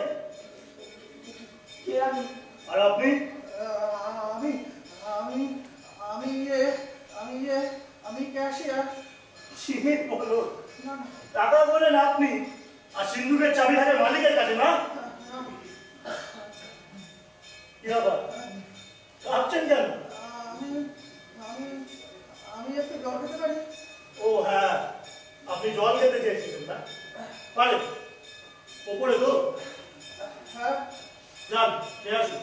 কে আমি? আর আপনি? আমি আমি আমি আমি ক্যাশিয়ার। সিমিত বলো, না না টাকা বলেন আপনি, আর সিন্ধুকের চাবি থাকে মালিকের কাছে না? কি ব্যাপার, কাঁপছেন কেন? আমি আমি আমি একটু জল খেতে পারি? ও হ্যাঁ, আপনি জল খেতে চেয়েছিলেন না? পারে ওপরে তো হ্যাঁ যান, নিয়ে আসুন।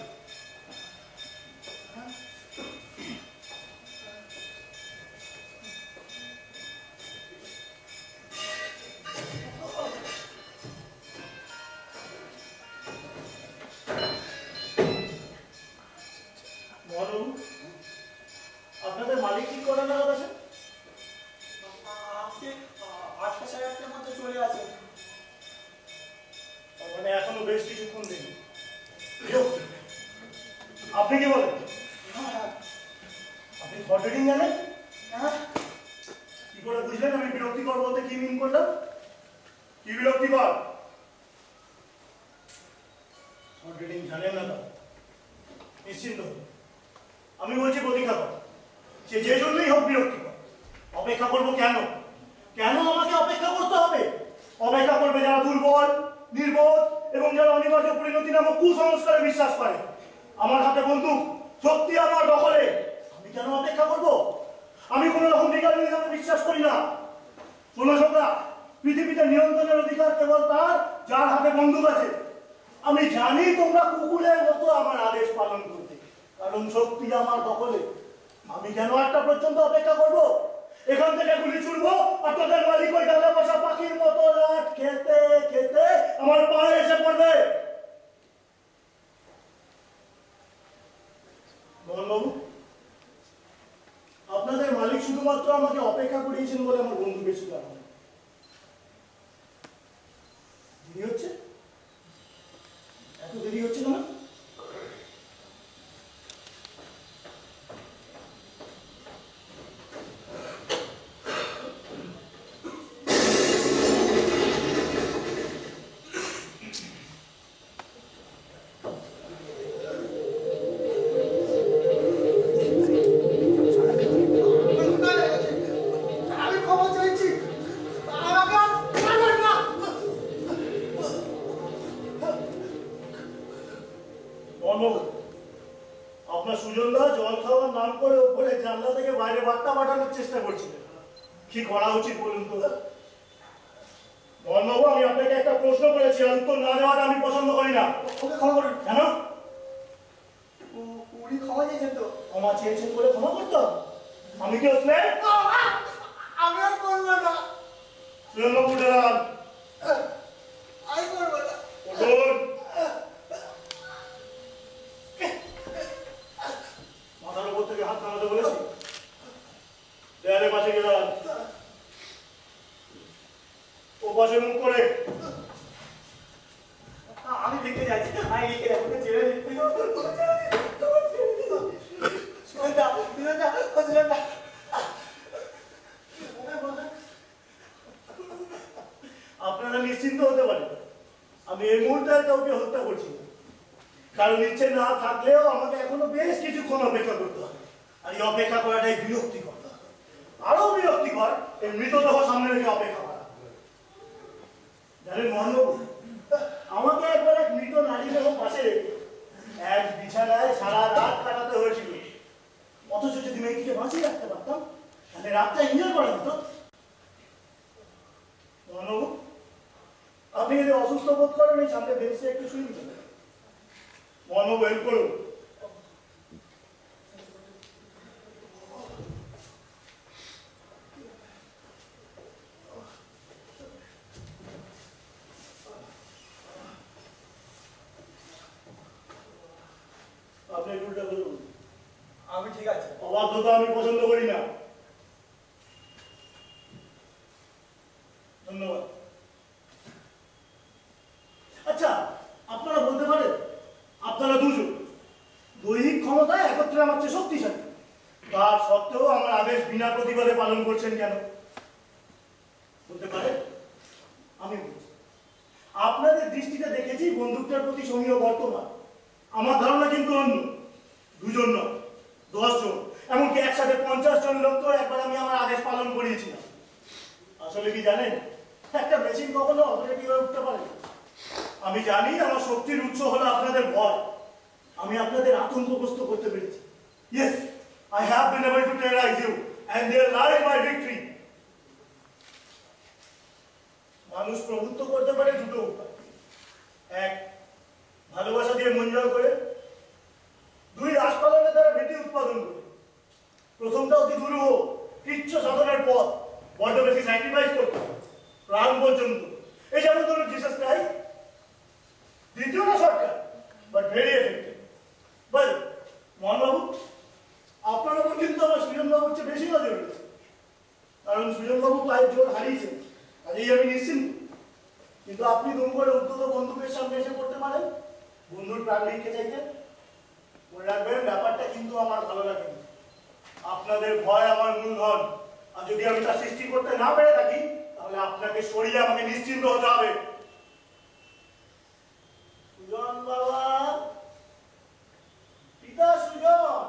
মনু, আপনাদের মালিক কি করে না আছে? আপনি 8:30টার মধ্যে চলে আসেন। মানে এখনো বেশ কিছুক্ষণ দিন। আপনি কি বলেন? আপনি ফটোডিং জানেন? কি করে বুঝলেন আমি বিরক্তিকর বলতে কি মিন করলাম? কি বিরক্তিকর? ফটোডিং জানেন না তো? নিশ্চিন্ত হন। আমি বলছি প্রতীক্ষা কর, সে যে জন্যই হোক বিরক্তিকর। অপেক্ষা করবো কেন? কেন আমাকে অপেক্ষা করতে হবে? অপেক্ষা করবে যারা দুর্বল, নির্বোধ এবং যারা অনিবার্য পরিণতি নামক কুসংস্কারে বিশ্বাস করে। আমার হাতে বন্দুক, শক্তি আমার দখলে, আমি কেন অপেক্ষা করব? আমি কোনো রকম বিজ্ঞানীভাবে বিশ্বাস করি না। শোনো ছোকরা, পৃথিবীতে নিয়ন্ত্রণের অধিকার কেবল তার যার হাতে বন্দুক আছে। আমি জানি তোমরা কুকুরের মতো আমার আদেশ পালন করতে, কারণ শক্তি আমার দখলে। আমি কেন 8টা পর্যন্ত অপেক্ষা করব? এখান থেকে গুলি ছুড়বো আর তোদের মালিক ওই ডালে বসা পাখির মতো লাট খেতে খেতে আমার পায়ে এসে পড়বে। মোহনবাবু, আপনাদের মালিক শুধুমাত্র আমাকে অপেক্ষা করিয়েছেন বলে আমার বন্ধু বেশি কারণ দেরি হচ্ছে, এত দেরি হচ্ছে না? আমি ক্ষমা চাইছি, আমাকে আর মারবেন না। আপনার সুজনদা জল খাওয়ার নাম করে ওপরে জানলা থেকে বাইরে বার্তা পাঠানোর চেষ্টা করছিলেন। কি করা উচিত বলুন তো? মোহনবাবু, আমি আপনাকে একটা প্রশ্ন করেছি, আর উত্তর না দেওয়াটা আমি পছন্দ করি না। ওকে ক্ষমা করুন। কেন? উনি ক্ষমা চেয়েছেন তো? ক্ষমা চেয়েছেন বলে ক্ষমা করতাম? আমি কি হচ্ছে? আমি আর করবো না, সুজনবাবু দাঁড়ান, আমি করবো না। উঠুন। মাথার উপর থেকে হাত নামাতে বলেছি। দেয়ালের পাশে গিয়ে দাঁড়ান, ও পাশে মুখ করে। আমি লিখতে যাচ্ছি, আমি লিখে যাবো, ছেড়ে দিচ্ছি। সুনন্দা, সুনন্দা, ও সুনন্দা। আপনারা নিশ্চিন্ত হতে পারেন, আমি এই মুহূর্তে আর কাউকে হত্যা করছি না। কারণ ইচ্ছে না থাকলেও আমাকে এখনো বেশ কিছুক্ষণ অপেক্ষা করতে হবে, আর এই অপেক্ষা করাটাই বিরক্তিকর। আরো বিরক্তিকর এই মৃতদেহ সামনে রেখে অপেক্ষা করা। জানেন মোহনবাবু, আমাকে একবার এক মৃত নারী দেহ পাশে রেখে এক বিছানায় সারা রাত কাটাতে হয়েছিল। অথচ যদি মেয়েটিকে বাঁচিয়ে রাখতে পারতাম, তাহলে রাতটা এনজয় করা যেত। মোহনবাবু, আপনি যদি অসুস্থ বোধ করেন, এই সামনে বেঞ্চে একটু শুয়ে দিতে পারেন। মোহনবাবু, হেল্প করুন। আপনি উল্টা বলুন। আমি ঠিক আছে। অবাধ্যতা আমি পছন্দ করি না। ধন্যবাদ। আচ্ছা, আপনারা বলতে পারেন, আপনারা দুজন দৈহিক ক্ষমতায় একত্রে আমার চেয়ে শক্তিশালী, তার সত্ত্বেও আমার আদেশ বিনা প্রতিবাদে পালন করছেন কেন? বলতে পারেন? আমি বলছি, আপনাদের দৃষ্টি দেখেছি বন্দুকটার প্রতি সমীহ বর্তমান। আমার ধারণা কিন্তু অন্য, 2 জন নয়, 10 জন, এমনকি একসাথে 50 জন লোক তো একবার আমি আমার আদেশ পালন করিয়েছিলাম। আসলে কি জানেন, একটা মেশিন কখনো অটোমেটিক হয়ে উঠতে পারে না। আমি জানি আমার শক্তির উৎস হলো আপনাদের ভয়। আমি আপনাদের আতঙ্কগ্রস্ত করতে পেরেছি। Yes, I have been able to terrorize you, and there lies my victory. মানুষ প্রভুত্ব করতে পারে 2টো উপায়। 1, ভালোবাসা দিয়ে মন জয় করে। 2, রাজপালনের দ্বারা ভীতি উৎপাদন করে। প্রথমটা অতি দুরূহ, ইচ্ছ সাধনের পথ, বড্ড বেশি স্যাক্রিফাইস করতে হবে, প্রাণ পর্যন্ত। এই যেমন ধরুন জিসাস ক্রাইস্ট। দ্বিতীয়টা শর্টকাট, বাট ভেরি এফেক্টিভ। বল মোহনবাবু, আপনার ওপর কিন্তু আমার সৃজনবাবুর চেয়ে বেশি নজর রয়েছে, কারণ সৃজনবাবু পায়ের জোর হারিয়েছেন, কাজেই আমি নিশ্চিন্ত। কিন্তু আপনি দুম করে উদ্যত বন্দুকের সামনে এসে পড়তে পারেন, বন্ধুর প্রাণ রেখে চাইতে। মনে রাখবেন, ব্যাপারটা কিন্তু আমার ভালো লাগে। আপনাদের ভয় আমার মূলধন, আর যদি আমি তা সৃষ্টি করতে না পেরে থাকি, তাহলে আপনাকে সরিয়ে আমাকে নিশ্চিন্ত হতে হবে। সুজন বাবা, পিতা সুজন,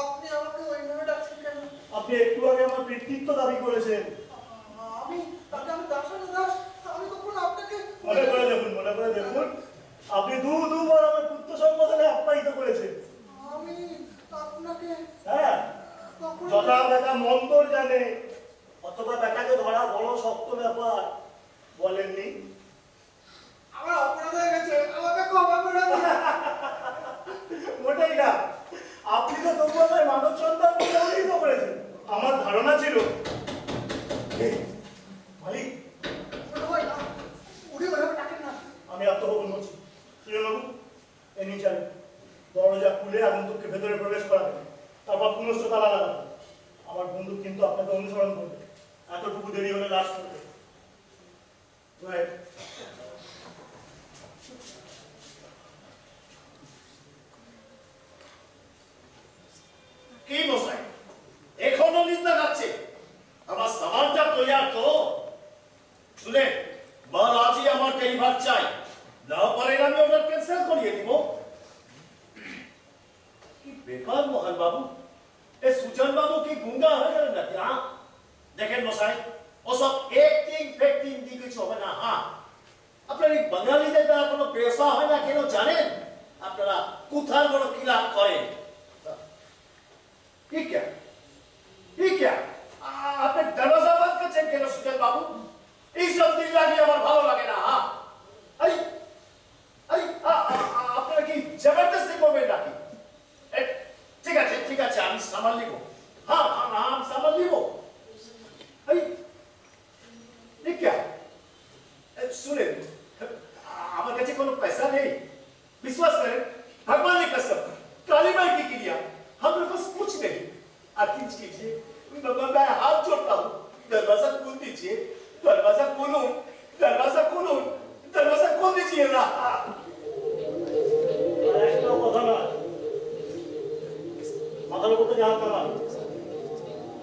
আপনি আমাকে ওইভাবে ডাকছেন কেন? আপনি একটু আগে আমার কৃতিত্ব দাবি করেছেন। আমি দাসানো দাস, আমি কখন আপনাকে মনে করে দেখুন, আপনি দুবার আমার পুত্র সম্বোধনে আপ্যায়িত করেছেন। আমি আপনাকে হ্যাঁ, যথা বেটা মন্তর জানে, অথবা বেটাকে ধরা বড় শক্ত ব্যাপার, বলেননি? আমার অপরাধ হয়ে গেছে, আমাকে ক্ষমা করে দিন। মোটেই না, আপনি তো তবু আমার মানব সন্তান বলে অভিহিত করেছেন। আমার ধারণা ছিল মালিক, আমি আত্মগোপন করছি। সুজনবাবু, এ নিচে দরজা খুলে আগন্তুককে ভেতরে প্রবেশ করাবেন, তারপর পুনশ্চ তালা লাগাবেন। আমার বন্দুক কিন্তু আপনাকে অনুসরণ করবে, এতটুকু দেরি হলে লাশ করবে। কি মশাই, এখনো নিন্দা যাচ্ছে? আমার সামানটা তৈয়ার তো শুনে মার আজই আমার ডেলিভার চাই, না পারেন আমি অর্ডার ক্যান্সেল করিয়ে দিব। কি বেকার মোহন বাবু, এ সুজন বাবু কি গুঙ্গা হয়ে গেলেন নাকি? হ্যাঁ দেখেন মশাই, ওসব অ্যাক্টিং ফ্যাক্টিং দিয়ে কিছু হবে না। হ্যাঁ, আপনার এই বাঙালিদের দ্বারা কোনো পেশা হয় না কেন জানেন? আপনারা কোথার বড় কিলাপ করেন। আপনি দরজা বন্ধ করছেন কেন সুজন বাবু? এইসব দিন লাগিয়ে আমার ভালো লাগে না। আপনারা কি জবরদস্তি করবেন নাকি? ঠিক আছে, আমি সামাল নিব। হ্যাঁ, আমি সামাল নিব। শুনেন, আমার কাছে কোনো পয়সা নেই, विश्वास करें, भगवान की कसम, काली माई की क्रिया, हमारे पास कुछ नहीं। आखिर कीजिए, मैं हाथ जोड़ता हूँ, दरवाजा खोल दीजिए, दरवाजा खोलो, दरवाजा खोलो, दरवाजा खोल दीजिए ना। মাথার উপর জাহাজ নামান,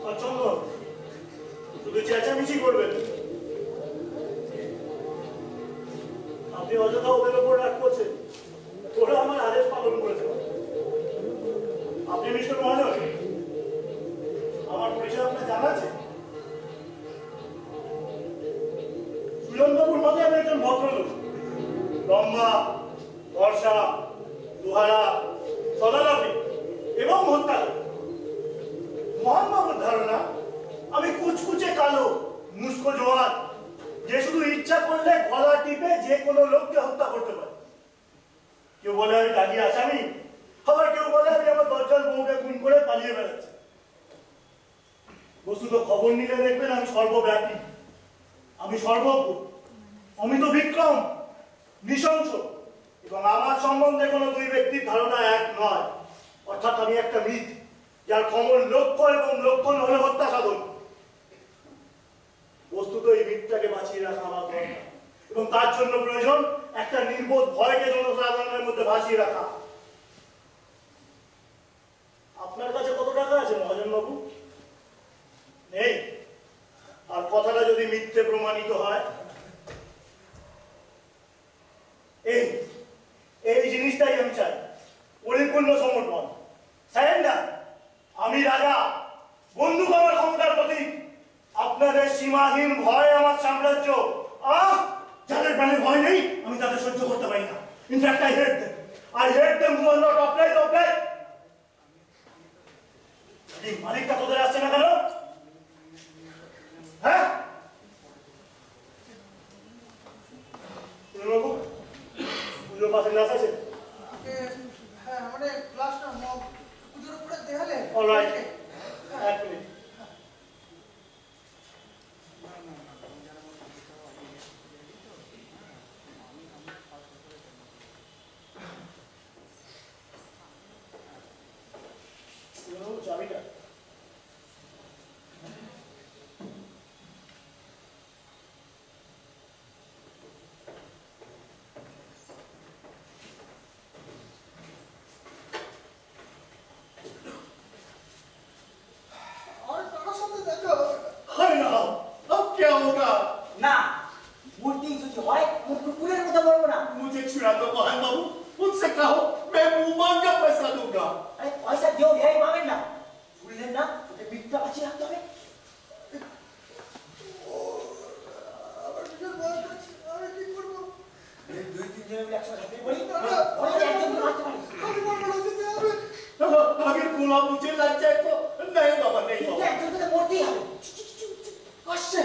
প্রচন্ড শুধু চেঁচামেচি করবেন। আপনি অযথা ওদের উপর রাগ করছেন, ওরা আমার আদেশ পালন করেছে। আপনি মিস্টার মহাজন, আমার পরিচয় আপনার জানা আছে? সুজনবাবুর মতে আমি একজন ভদ্রলোক, লম্বা, বর্ষা, দুহারা, সদালাপী এবং হত্যাকারী। মোহনবাবুর ধারণা আমি কুচকুচে কালো, মুস্কো জোয়ান, যে শুধু ইচ্ছা করলে গলা টিপে যে কোনো লোককে হত্যা করতে পারে। কেউ বলে আমি দাগি আসামি, আবার কেউ বলে আমি আমার দরজার বউকে খুন করে পালিয়ে বেড়াচ্ছি। বস্তুত খবর নিলে দেখবেন আমি সর্বব্যাপী, আমি সর্বজ্ঞ, অমিত বিক্রম, নৃশংস, এবং আমার সম্বন্ধে কোনো দুই ব্যক্তির ধারণা এক নয়। অর্থাৎ আমি একটা মিথ, যার কমল লক্ষ্য এবং লক্ষণ হলো হত্যা সাধন। বস্তুত এই মিথটাকে বাঁচিয়ে রাখা আমার দরকার, এবং তার জন্য প্রয়োজন একটা নির্বোধ ভয়কে জনসাধারণের মধ্যে ভাসিয়ে রাখা। আপনার কাছে কত টাকা আছে মহাজন বাবু? নেই। আর কথাটা যদি মিথ্যে প্রমাণিত হয় পূর্ণ সমর্পণ। সারেন্ডার। আমি রাজা, বন্দুক আমার ক্ষমতার প্রতীক, আপনাদের সীমাহীন ভয় আমার সাম্রাজ্য। যাদের প্রাণে ভয় নেই আমি তাদের সহ্য করতে পারি না। In fact I hate them. I hate them who are not upright. মালিকটা তোদের আসছে না কেন? হ্যাঁ বাবু, পুজো পাশে ক্লাস আছে? হ্যাঁ মানে ক্লাস না, পুজোর উপরে দেখালে। অলরাইট, এক মিনিট। চাবিটা और कारों साथ देखो। अरे ना, अब क्या होगा? না মূর্তি যদি হয় কুকুরের মতো বলবো না। मुझे छुड़ा दो मोहन बाबू, मुझसे कहो, मैं मुंह मांगा पैसा दूंगा। আরে পয়সা দিও এই পাবেন না, শুনলেন না? ওকে মিথ্যা বাঁচিয়ে রাখতে হবে। আবার নিজের বয়স আছে, আমি কি করবো? এই দুই তিন জনের মিলে একসাথে ঝাঁপিয়ে পড়ি, না, না, ওরা একজনকে মারতে পারি। আমি বলবো না যেতে হবে। अगर गोला मुझे लग जाए तो नहीं बाबा, नहीं কিন্তু बाबा। একজনকে তো মরতেই হবে। আসছে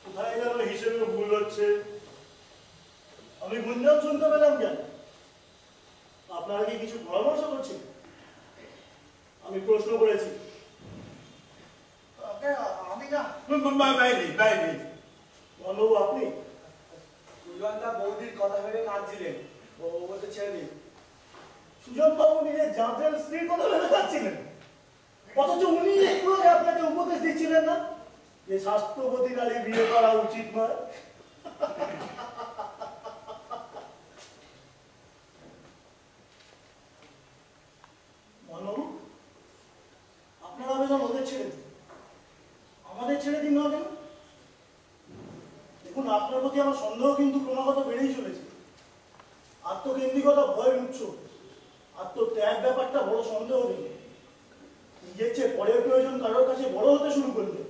কোথায় গেল হিসেবে ভুল হচ্ছে। আমি গুঞ্জন শুনতে পেলাম কেন? আপনারা কি কিছু পরামর্শ করছেন? আমি প্রশ্ন করেছি। আমি না। मैं नहीं। বাবু আপনি? সুজনদা বৌদির কথা ভেবে কাঁদছিলেন, ও বলতে ছেড়ে দিন। সুজন বাবু নিজের জাতের স্ত্রীর কথা ভেবে যাচ্ছিলেন, অথচ উনি একটু আগে আপনাকে উপদেশ দিচ্ছিলেন না যে স্বাস্থ্যবতী নারী বিয়ে করা উচিত নয়। বাবু, আপনার আবেদন ওদের ছেড়ে দিন, আমাদের ছেড়ে দিন না কেন? দেখুন, আপনার প্রতি আমার সন্দেহ কিন্তু ক্রমাগত বেড়েই চলেছে। আত্মকেন্দ্রিকতা ভয়ের উৎস, আত্মত্যাগ ব্যাপারটা বড় সন্দেহ নেই। নিজের চেয়ে পরের প্রয়োজন কারোর কাছে বড় হতে শুরু করলে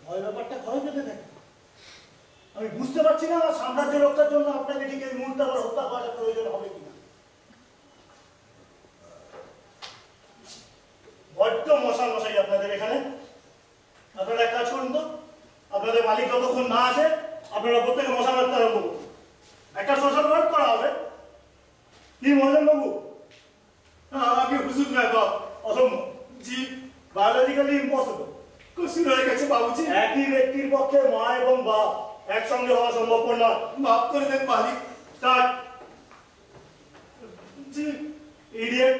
ভয় ব্যাপারটা ক্ষয় পেতে থাকে। আমি বুঝতে পারছি না আমার সাম্রাজ্য রক্ষার জন্য আপনাকে ঠিক এই মুহূর্তে আমার হত্যা করার প্রয়োজন হবে কিনা। বড্ড মশাই আপনাদের এখানে। আপনারা এক কাজ করুন তো, আপনাদের মালিক যতক্ষণ না আসে আপনারা প্রত্যেকে মশা মারতে আরম্ভ করুন। একটা সোশ্যাল ওয়ার্ক করা হবে। কি মহাজন বাবু? आगे हुजूर मैं बाप। অসম্ভব। जी, বায়োলজিক্যালি ইম্পসিবল। कुछ रह गए बाबूजी। একই ব্যক্তির পক্ষে মা এবং বাপ একসঙ্গে হওয়া সম্ভবপর নয়। माफ कर दें मालिक। স্টার্ট। जी, ইডিয়েট,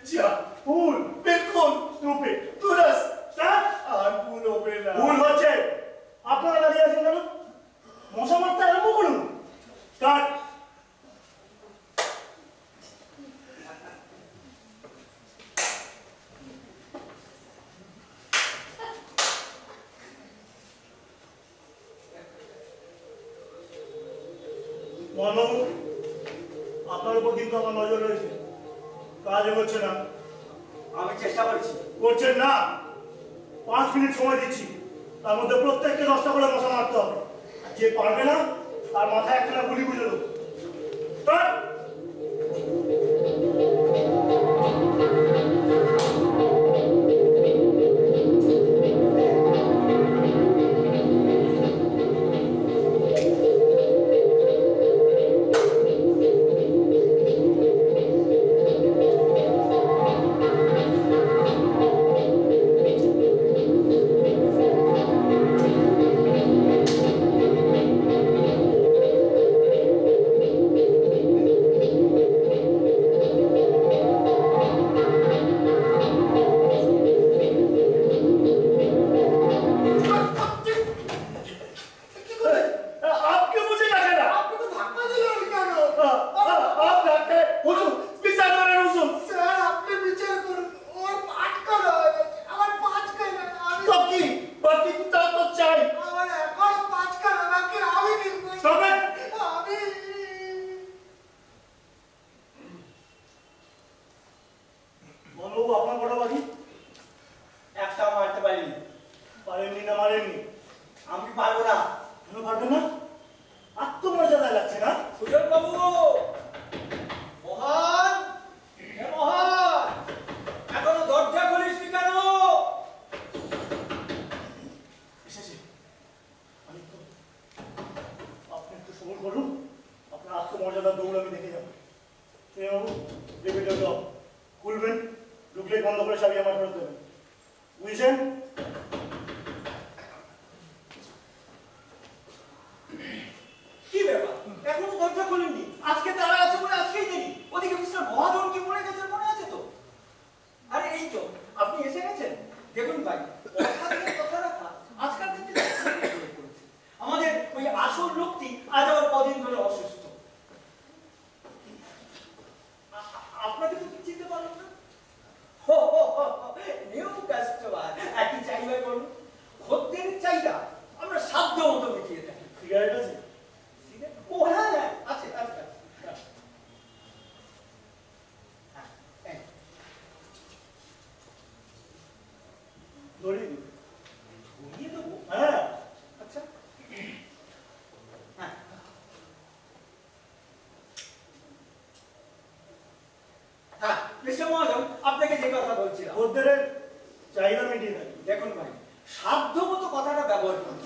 क्या? ফুল, बिल्कुल, স্টুপিড। दुरुस्त। স্টার্ট। আর ভুল হবে না। ভুল হচ্ছে। আপনারা দাঁড়িয়ে আছেন কেন? মশা মারতে আরম্ভ করুন। স্টার্ট। মোহনবাবু, আপনার উপর কিন্তু আমার নজর রয়েছে। কাজ হচ্ছে না। আমি চেষ্টা করছি। করছেন না? 5 মিনিট সময় দিচ্ছি, তার মধ্যে প্রত্যেককে 10টা করে মশা মারতে হবে। যে পারবে না তার মাথায় একখানা গুলি গুঁজে দেবো। স্টার্ট। বড় বাকি একটা মারতে পারিনি। পারেননি না মারেননি? আমি পারবো না। কেন পারবে না? আত্মমর্যাদায় লাগছে না? সুজন বাবু, মহান, হে মহান, এখনো দরজা খুলিসনি কেন? এসেছে। আপনি একটু সবর করুন, আপনার আত্মমর্যাদার দৌড় আমি দেখে যাবো। বাবু, টেবিলটা খুলবেন, ঢুকলে বন্ধ করে চাবি আমার ফেরত দেবেন, বুঝছেন? কি ব্যাপার, এখনো দরজা খোলেননি? আজকে তারা আছে বলে আজকেই দেরি। ওদিকে মিস্টার মহাজন কি মরে গেছে, মনে আছে তো? আরে এই তো আপনি এসে গেছেন। দেখুন ভাই, কথা দিয়ে কথা রাখা আজকাল কিন্তু আমাদের ওই আসল লোকটি আজ আবার কদিন ধরে অসুস্থ। আপনাকে তো চিনতে পারলাম না। নিউ কাস্টমার, একই চাহিদা করুন। খদ্দের চাহিদা আমরা সাধ্য মতো মিটিয়ে থাকি। সিগারেট আছে? ও হ্যাঁ হ্যাঁ, আছে আছে আছে। ধরিয়ে দিন। ধরিয়ে দেবো? হ্যাঁ। আচ্ছা হ্যাঁ। হ্যাঁ মিস্টার মহাজন, আপনাকে যে কথা বলছিলাম, খদ্দেরের চাহিদা মিটিয়ে থাকি। দেখুন ভাই, সাধ্য মতো কথাটা ব্যবহার করুন।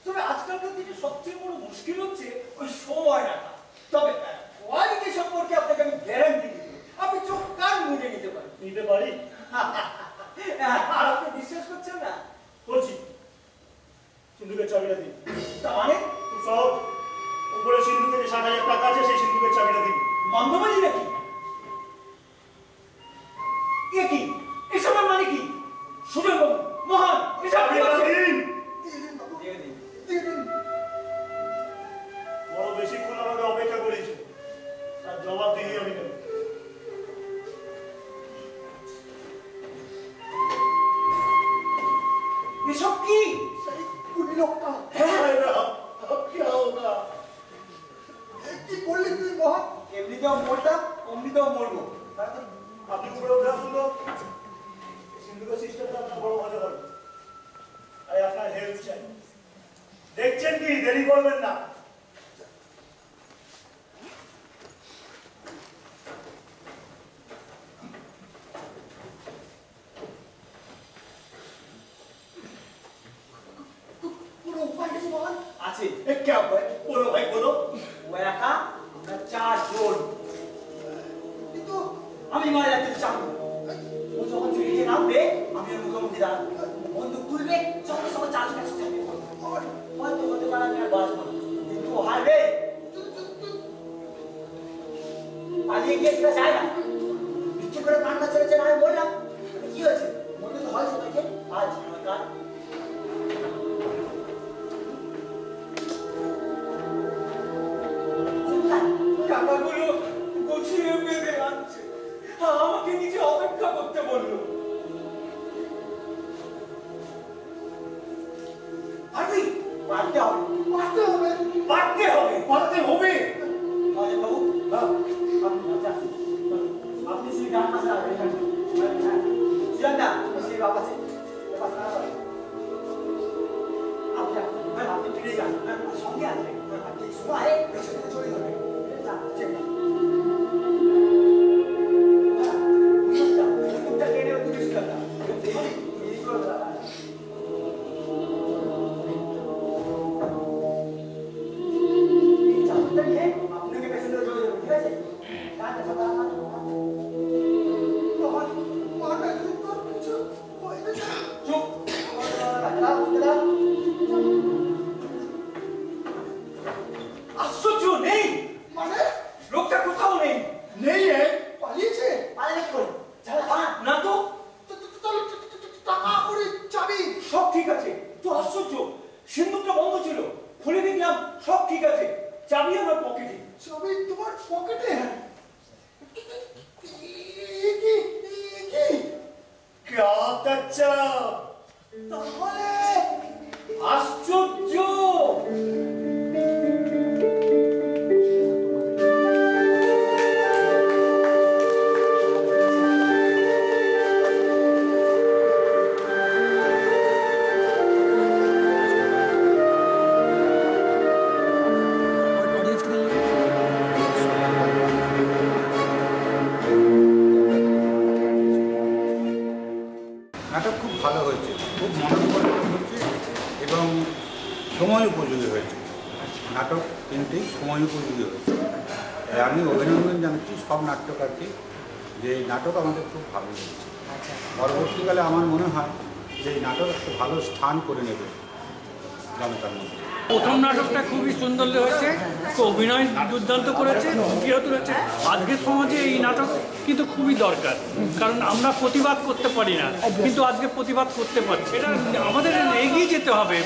তবে আজকালকার দিনে সবচেয়ে বড় মুশকিল হচ্ছে ওই সময় রাখা। তবে কোয়ালিটি সম্পর্কে আপনাকে আমি গ্যারান্টি দিই, আপনি চোখ কান মুড়ে নিতে পারেন। নিতে পারি? আর আপনি বিশ্বাস করছেন না? করছি। সিন্ধুকের চাবিটা দিন। তার মানে খুব সহজ। উপরে সিন্ধুকে যে 60,000 টাকা আছে সেই সিন্ধুকের চাবিটা দিন। মন্দবাজি নাকি? এ কি? এসবের মানে কি? সুজন বাবু, মহান, এসব কি চাবিটা হচ্ছে? দিন। দিয়ে দিন বাবু, দিয়ে দিন। দিয়ে দিন। বড় বেশিক্ষণ আমাকে অপেক্ষা করেছে, তার জবাব দিয়ে আমি নেব। এসব কি? সেই কুড়ি লোকটা কি করলি তুই মহান? এমনিতেও মরতাম, অমনিতেও মরবো। আপনি উপরে উঠে আসুন তো। সিন্ধুকের সিস্টেমটা আপনার বড় মজা হবে। তাই আপনার হেল্প চাই। দেখছেন কি? দেরি করবেন না। কোনো উপায় নেই মহান? আছে। क्या बोलो भाई बोलो। ও একা, আমরা 4 জন। কিন্তু আমি মারা যাচ্ছি চাকু। ও যখন চুরিয়ে নামবে, আমি ওর মুখোমুখি দাঁড়াবো। বন্দুক তুলবে, সঙ্গে সঙ্গে 4 জন একসাথে যাবে। হয়তো হতে পারে আমি আর বাঁচবো না, কিন্তু ও হারবে। পালিয়ে গিয়ে সেটা যায় না। ইচ্ছে করে কান্না চলেছে না, আমি বললাম কি হয়েছে? মনে তো হয় সবাইকে আজ আমার কাল। টাকাগুলো গুছিয়ে বেঁধে আনছে, আমাকে নিচে অপেক্ষা করতে বললো। পারবি? পারতে হবে, পারতে হবে। পারতে হবে, পারতে হবে। বাবু, আপনি সেই ডান পাশে আসবেন। সুজাতা, সেই বাবা সে আপনি ফিরে যান, সঙ্গে আসবেন। আপনি সময় পেছনে চলে যাবেন। আপনাকে পেছনে চলে যাবেন, ঠিক আছে? মহান, মহান একদিন তোর কিছু হয়ে গেছে। চুপ। আশ্চর্য, নেই মানে লোকটা কোথাও নেই। নেই এ? পালিয়েছে? পালালে কি করে? না তো, তাহলে টাকা করে চাবি সব ঠিক আছে। তো আশ্চর্য, সিন্দুকটা বন্ধ ছিল, খুলে দেখলাম সব ঠিক আছে, চাবি আমার পকেটে। চাবি তোমার পকেটে? क्या अच्छा তাহলে আশ্চর্য। নাটক খুব ভালো হয়েছে, খুব মনোরম হয়েছে এবং সময় উপযোগী হয়েছে। নাটক তিনটেই সময় উপযোগী হয়েছে। আমি অভিনন্দন জানাচ্ছি সব নাট্যকারকে যে নাটক আমাদের খুব ভালো লেগেছে। পরবর্তীকালে আমার মনে হয় যে এই নাটক একটা ভালো স্থান করে নেবে জনতার মধ্যে। প্রথম নাটকটা খুবই সুন্দর হয়েছে, অভিনয় দুর্দান্ত করেছে, ফুটিয়ে তুলেছে। আজকের সমাজে এই নাটক কিন্তু খুবই দরকার, কারণ আমরা প্রতিবাদ করতে পারি না, কিন্তু আজকে প্রতিবাদ করতে পারছি। এটা আমাদের এগিয়ে যেতে হবে।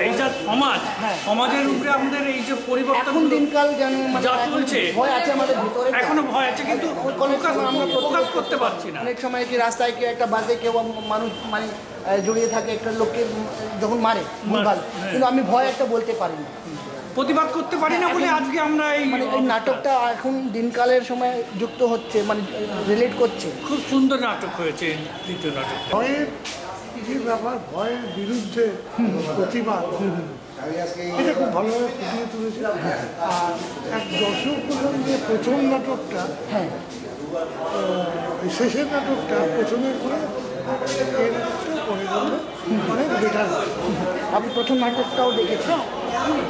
এই যা সমাজ, সমাজের উপরে আমাদের এই যে পরিবর্তন দিনকাল যা চলছে, ভয় আছে আমাদের ভিতরে, এখনো ভয় আছে, কিন্তু প্রকাশ করতে পারছি না। অনেক সময় কি রাস্তায় কেউ একটা বাসে কেউ মানুষ মানে জড়িয়ে থাকে একটা লোককে যখন মারে ভুলভাল, কিন্তু আমি ভয় একটা বলতে পারি না, প্রতিবাদ করতে পারি না বলে আজকে আমরা এই মানে এই নাটকটা এখন দিনকালের সময় যুক্ত হচ্ছে, মানে রিলেট করছে। খুব সুন্দর নাটক হয়েছে দ্বিতীয় নাটক। ভয়ের কিছু ব্যাপার, ভয়ের বিরুদ্ধে প্রতিবাদ, এটা খুব ভালোভাবে ফুটিয়ে তুলেছে। আর এক দর্শক বললাম যে প্রথম নাটকটা, হ্যাঁ শেষের নাটকটা প্রথমে করে এই নাটকটা পরে করলে অনেক বেটার। আপনি প্রথম নাটকটাও দেখেছেন,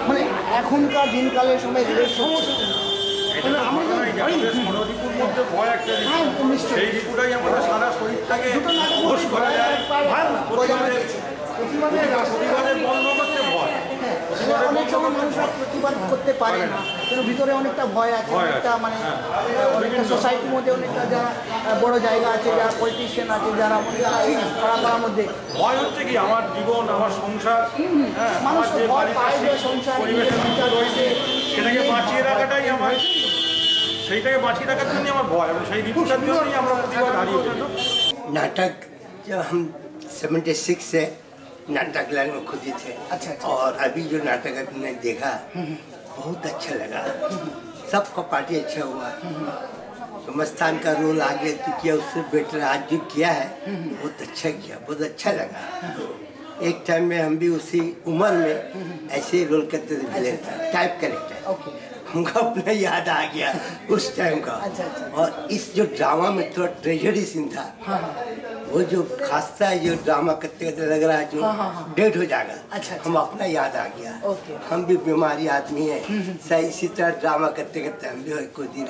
মানে এখনকার দিনকালের সময় রিলেট সমস্যা অনেক সময় মানুষরা প্রতিবাদ করতে পারে না, কিন্তু ভিতরে অনেকটা ভয় আছে, অনেকটা মানে অনেকটা সোসাইটির মধ্যে অনেকটা যারা বড় জায়গা আছে, যারা পলিটিশিয়ান আছে, যারা পাড়ার মধ্যে ভয় হচ্ছে কি আমার জীবন, আমার সংসার, মানুষ ভয় পায় যে সংসার সেটাকে বাঁচিয়ে রাখাটাই আমার, সেইটাকে বাঁচিয়ে রাখার জন্যই আমার ভয়, এবং সেই ঋতুটার জন্যই আমরা প্রতিবাদ হারিয়ে ফেলি। नाटक जब हम 76 से नाटक लाइन में खुद ही थे। अच्छा। और अभी जो नाटक आपने देखा बहुत अच्छा लगा, सबका पार्टी अच्छा हुआ, तो मस्तान का रोल आगे तो किया, उससे बेटर आज जो किया है बहुत अच्छा किया, बहुत अच्छा लगा। एक टाइम में हम भी उसी उम्र में ऐसे ही रोल करते थे, विलेन का टाइप कैरेक्टर, हमको अपना याद आ गया उस टाइम का। और इस जो ड्रामा में थोड़ा ट्रेजेडी सीन था, वो जो खासा है, जो ड्रामा करते करते लग रहा है जो डेड हो जाएगा, हम अपना याद आ गया। हम भी बीमारी आदमी है, सही इसी तरह ड्रामा करते करते हम भी कोई दिन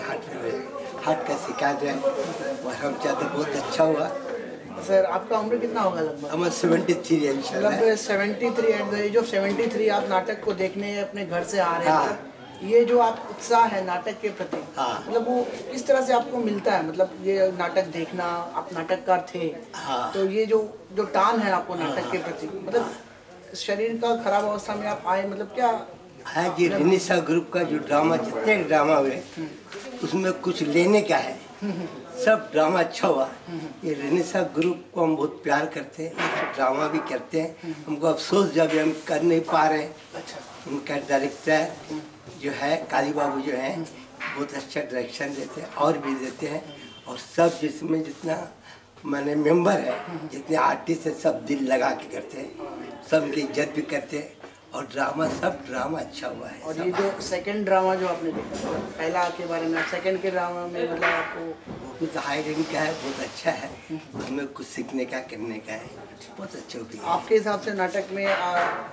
हार्ट का शिकायत है, और हम चाहते बहुत अच्छा हुआ। सर आपका उम्र कितना होगा लगभग? हम 73 है इंशाल्लाह। मतलब 73 एट द एज ऑफ 73 आप नाटक को देखने अपने घर से आ रहे हैं। ये जो आप उत्साह है नाटक के प्रति, मतलब वो किस तरह से आपको मिलता है? मतलब ये नाटक देखना, आप नाटककार थे, तो ये जो टान है आपको नाटक के प्रति, मतलब शरीर का खराब अवस्था में आप आए, मतलब क्या है? ये रेनेसा ग्रुप का जो ड्रामा, जितने ड्रामा हुए उसमें कुछ लेने का है, सब ड्रामा अच्छा हुआ। ये रेनेसा ग्रुप को हम बहुत प्यार करते हैं, ड्रामा भी करते हैं। हमको अफसोस जब हम कर नहीं पा रहे हैं। उनका डायरेक्टर जो है काली बाबू जो है बहुत अच्छा डायरेक्शन देते हैं और भी देते हैं, और सब जिसमें जितना मैंने मेंबर है, जितने आर्टिस्ट है, सब दिल लगा के करते हैं, सबकी इज्जत भी करते हैं, और ड्रामा सब ड्रामा अच्छा हुआ है। और ये जो सेकंड ड्रामा जो आपने देखा, पहला के बारे में, सेकंड के ड्रामा में मतलब आपको कुछ हाई रेंज का है, बहुत अच्छा है, हमें कुछ सीखने का करने का है, बहुत अच्छा होती है। आपके हिसाब से नाटक में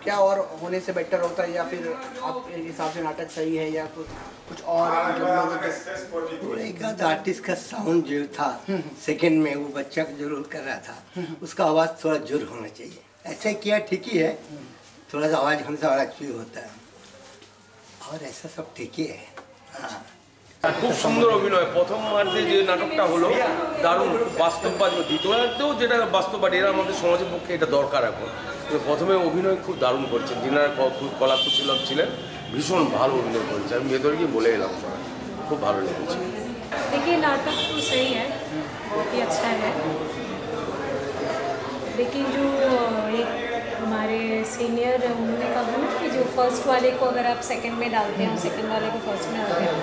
क्या और होने से बेटर होता है, या फिर आपके हिसाब से नाटक सही है, या कुछ और मतलब एक आर्टिस्ट का साउंड जो था सेकंड में, वो बच्चा जो रोल कर रहा था उसका आवाज़ थोड़ा जोर होना चाहिए, ऐसा किया ठीक ही है, थोड़ा सा आवाज़ होने से और एक्चुअली होता है, और ऐसा सब ठीक ही है। हाँ, খুব সুন্দর অভিনয়। প্রথমার্ধে যে নাটকটা হলো দারুণ বাস্তববাদী, দ্বিতীয়ার্ধেও যেটা বাস্তববাদী, এরা আমাদের সমাজের পক্ষে এটা দরকার এখন। প্রথমে অভিনয় খুব দারুণ করছেন, যিনারা খুব কলাকুশীলক ছিলেন, ভীষণ ভালো অভিনয় করেছে। আমি ভেতরে গিয়ে বলে এলাম, সবাই খুব ভালো লেগেছে। देखिए नाटक तो सही है, बहुत ही अच्छा है, लेकिन जो एक हमारे सीनियर उन्होंने कहा ना कि जो फर्स्ट वाले को अगर आप सेकंड में डालते हैं, सेकंड वाले को फर्स्ट में डालते हैं,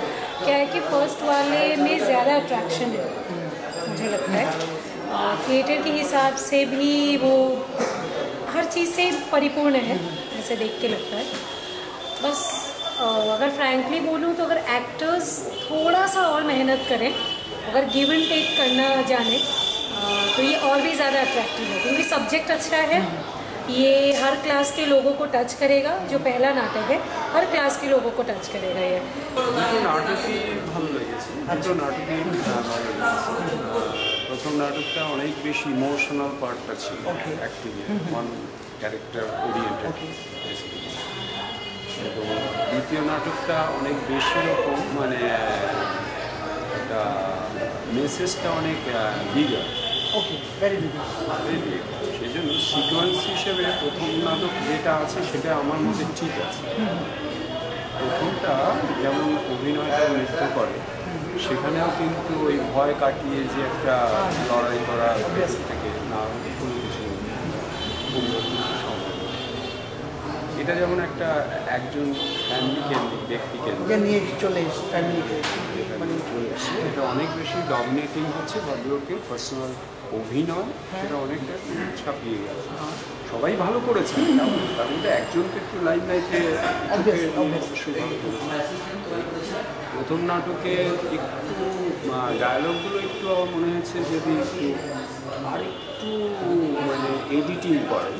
क्या है कि फर्स्ट वाले में ज़्यादा अट्रैक्शन है, मुझे लगता है थिएटर के हिसाब से भी वो हर चीज़ से परिपूर्ण है, ऐसे देख के लगता है। बस अगर फ्रैंकली बोलूँ तो अगर एक्टर्स थोड़ा सा और मेहनत करें, अगर गिव एंड टेक करना जाने, तो ये और भी ज़्यादा अट्रैक्टिव है क्योंकि सब्जेक्ट अच्छा है। ये हर क्लास के लोगों को टच करेगा। जो पहला नाटक है हर क्लास के लोगों को टच करेगा ये। নাটকই ভালো লেগেছে, দুটো নাটকই ভালো লেগেছে। প্রথম নাটকটা অনেক বেশি ইমোশনাল পার্টটা ছিল, অ্যাক্টিংয়ে ওয়ান ক্যারেক্টার ওরিয়েন্টেড, এবং দ্বিতীয় নাটকটা অনেক বেশি রকম মানে একটা মেসেজটা অনেক বিগার। ওকে, ভেরি বিগার। সেই জন্য সিকোয়েন্স হিসেবে প্রথম নাটক যেটা আছে সেটা আমার মধ্যে ঠিক আছে। প্রথমটা যেমন অভিনয়টা নৃত্য করে, সেখানেও কিন্তু ওই ভয় কাটিয়ে যে একটা লড়াই করা থেকে না কোনো কিছু সম্ভব। এটা যেমন একটা একজন ফ্যামিলি কেন্দ্রিক ব্যক্তি কেন্দ্রিক নিয়ে চলে ফ্যামিলিকে মানে চলে এসে এটা অনেক বেশি ডমিনেটিং হচ্ছে ভদ্রলোকের পার্সোনাল অভিনয়, সেটা অনেকটা ছাপিয়ে গেছে। সবাই ভালো করেছে, তার মধ্যে একজনকে একটু লাইন লাইটে অবশ্যই ভালো করেছে। প্রথম নাটকে একটু ডায়ালগগুলো একটু আমার মনে হয়েছে যদি একটু আর একটু মানে এডিটিং করেন,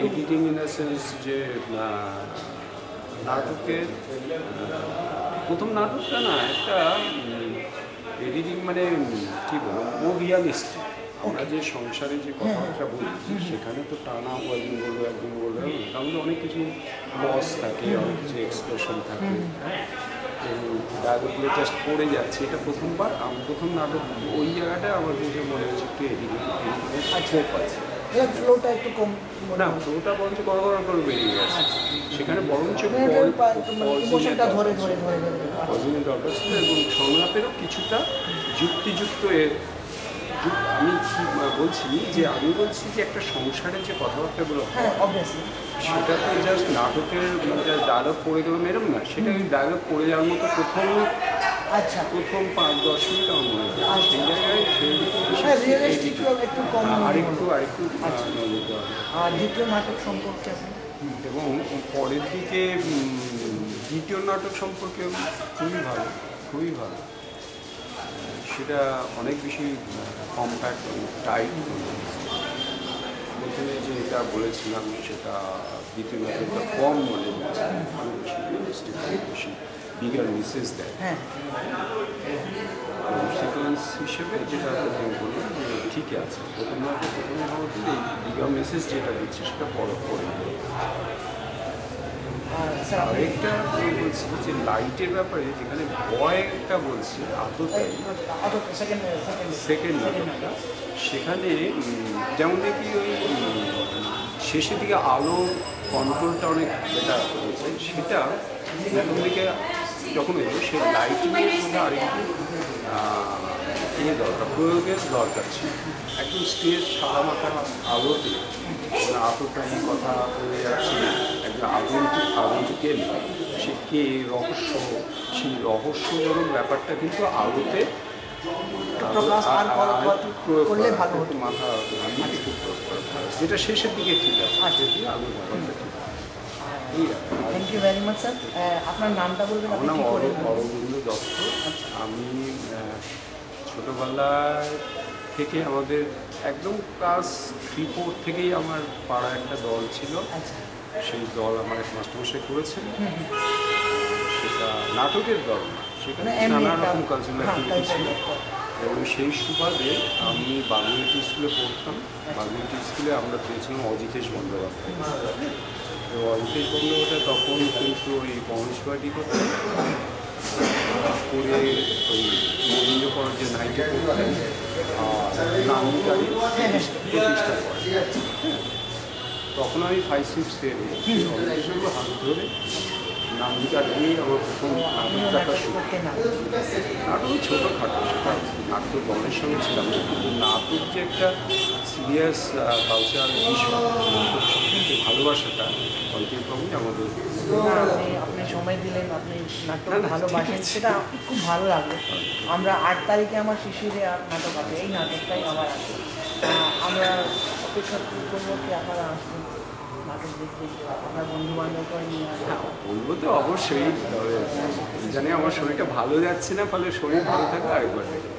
এডিটিং ইন দ্য সেন্স যে নাটকের প্রথম নাটকটা না একটা এডিটিং মানে কী বলবো মোর রিয়ালিস্টিক। আমরা যে সংসারে যে কথাবার্তা বলি সেখানে তো টানা একদিন বলবো একদিন বলবো, তার মধ্যে অনেক কিছু লস থাকে, অনেক কিছু এক্সপ্রেশন থাকে, ডায়লগুলো জাস্ট পড়ে যাচ্ছে। এটা প্রথমবার প্রথম নাটক ওই জায়গাটায় আমার যে মনে হচ্ছে একটু এডিটিং ছোপ আছে, ফ্লোটা একটু কম না, ফ্লোটা বরঞ্চ গড়গড় করে বেরিয়ে গেছে। সেখানে বরঞ্চ ইমোশনটা ধরে ধরে ধরে পজিটিভ দরকার ছিল এবং সংলাপেরও কিছুটা যুক্তিযুক্ত আমি বলছি যে আমি বলছি যে একটা সংসারের যে কথাবার্তাগুলো হয় সেটা তো জাস্ট নাটকের ডায়লগ পড়ে গেল এরকম না, সেটা ওই ডায়লগ পড়ে যাওয়ার মতো প্রথম 5-10 মিনিট আমার মনে হয় সেই জায়গায় আরেকটু আর দ্বিতীয় নাটক সম্পর্কে এবং পরের দিকে দ্বিতীয় নাটক সম্পর্কে খুবই ভালো, খুবই ভালো। সেটা অনেক বেশি কম্প্যাক্ট টাইট। প্রথমে যে এটা বলেছিলাম সেটা দ্বিতীয় নাটকটা কম মনে হচ্ছে, অনেক বেশি রিয়েলিস্টিক, অনেক বেশি বিগার মেসেজ দেয়। সিকোয়েন্স হিসেবে যেটা প্রথমে বললাম যে ঠিকই আছে, প্রথমে ভাবো যে এই বিগার মেসেজ যেটা দিচ্ছে সেটা পরে আরেকটা বলছি যে লাইটের ব্যাপারে যেখানে ভয়টা বলছে সেকেন্ড নাটকটা, সেখানে যেমন দেখি ওই শেষের দিকে আলো কন্ট্রোলটা অনেক বেটার করেছে, সেটা প্রথম দিকে যখন এলো সেই লাইটিংয়ের মধ্যে আরেকটু দরকার, প্রয়োগের দরকার ছিল। একদম স্টেজ সাদা মাথা আলোতে আতঙ্কালী কথা বলে যাচ্ছে, একজন আগন্তুক এলে সে কে রহস্য, সেই রহস্যজনক ব্যাপারটা কিন্তু আলোতে মাথা একটু প্রয়োগ করা, যেটা শেষের দিকে ঠিক আছে, আলোর ব্যাপারটা ঠিক আছে। Thank you very much sir. আপনার নামটা বলবেন? আমার নাম অরবিন্দ দত্ত। আমি ছোটোবেলায় থেকে আমাদের একদম ক্লাস 3-4 থেকেই আমার পাড়া একটা দল ছিল, সেই দল আমার এক মাস্টারমশাই করেছেন। সেটা নাটকের দল না, সেখানে নানা রকম কালচারাল অ্যাক্টিভিটি ছিল এবং সেই সুবাদে আমি বাগুইহাটি স্কুলে পড়তাম। বাগুইহাটি স্কুলে আমরা পেয়েছিলাম অজিতেশ বন্দ্যোপাধ্যায়। তো অজিতেশ বন্দ্যোপাধ্যায় তখন কিন্তু ওই কমিউনিস্ট করতে করে ওই মহেন্দ্র কর যে নাইটে করতেন নামকারী প্রতিষ্ঠা করেন। তখন আমি 5-6 অনেকগুলো হাত ধরে নামকার দিয়েই আমার প্রথম নাটক দেখা শুরু। নাটক ছোটোখাটো, সেটা নাটক দলের সঙ্গে ছিলাম না, কিন্তু নাটক যে একটা সিরিয়াস কালচারাল বিষয়, নাটক সম্পর্কে ভালোবাসাটা অল্পই আমাদের। আপনি সময় দিলেন, আপনি নাটক ভালোবাসেন, সেটা খুব ভালো লাগলো। আমরা 8 তারিখে আমার শিশিরে নাটক আছে, এই নাটকটাই আবার আছে। আমরা অপেক্ষা করবো কি আপনারা আসবেন নাটক দেখতে, আপনার বন্ধু বান্ধবকে নিয়ে আসবেন। বলবো তো অবশ্যই, তবে জানি আমার শরীরটা ভালো যাচ্ছে না, ফলে শরীর ভালো থাকলে আরেকবার দেখবো।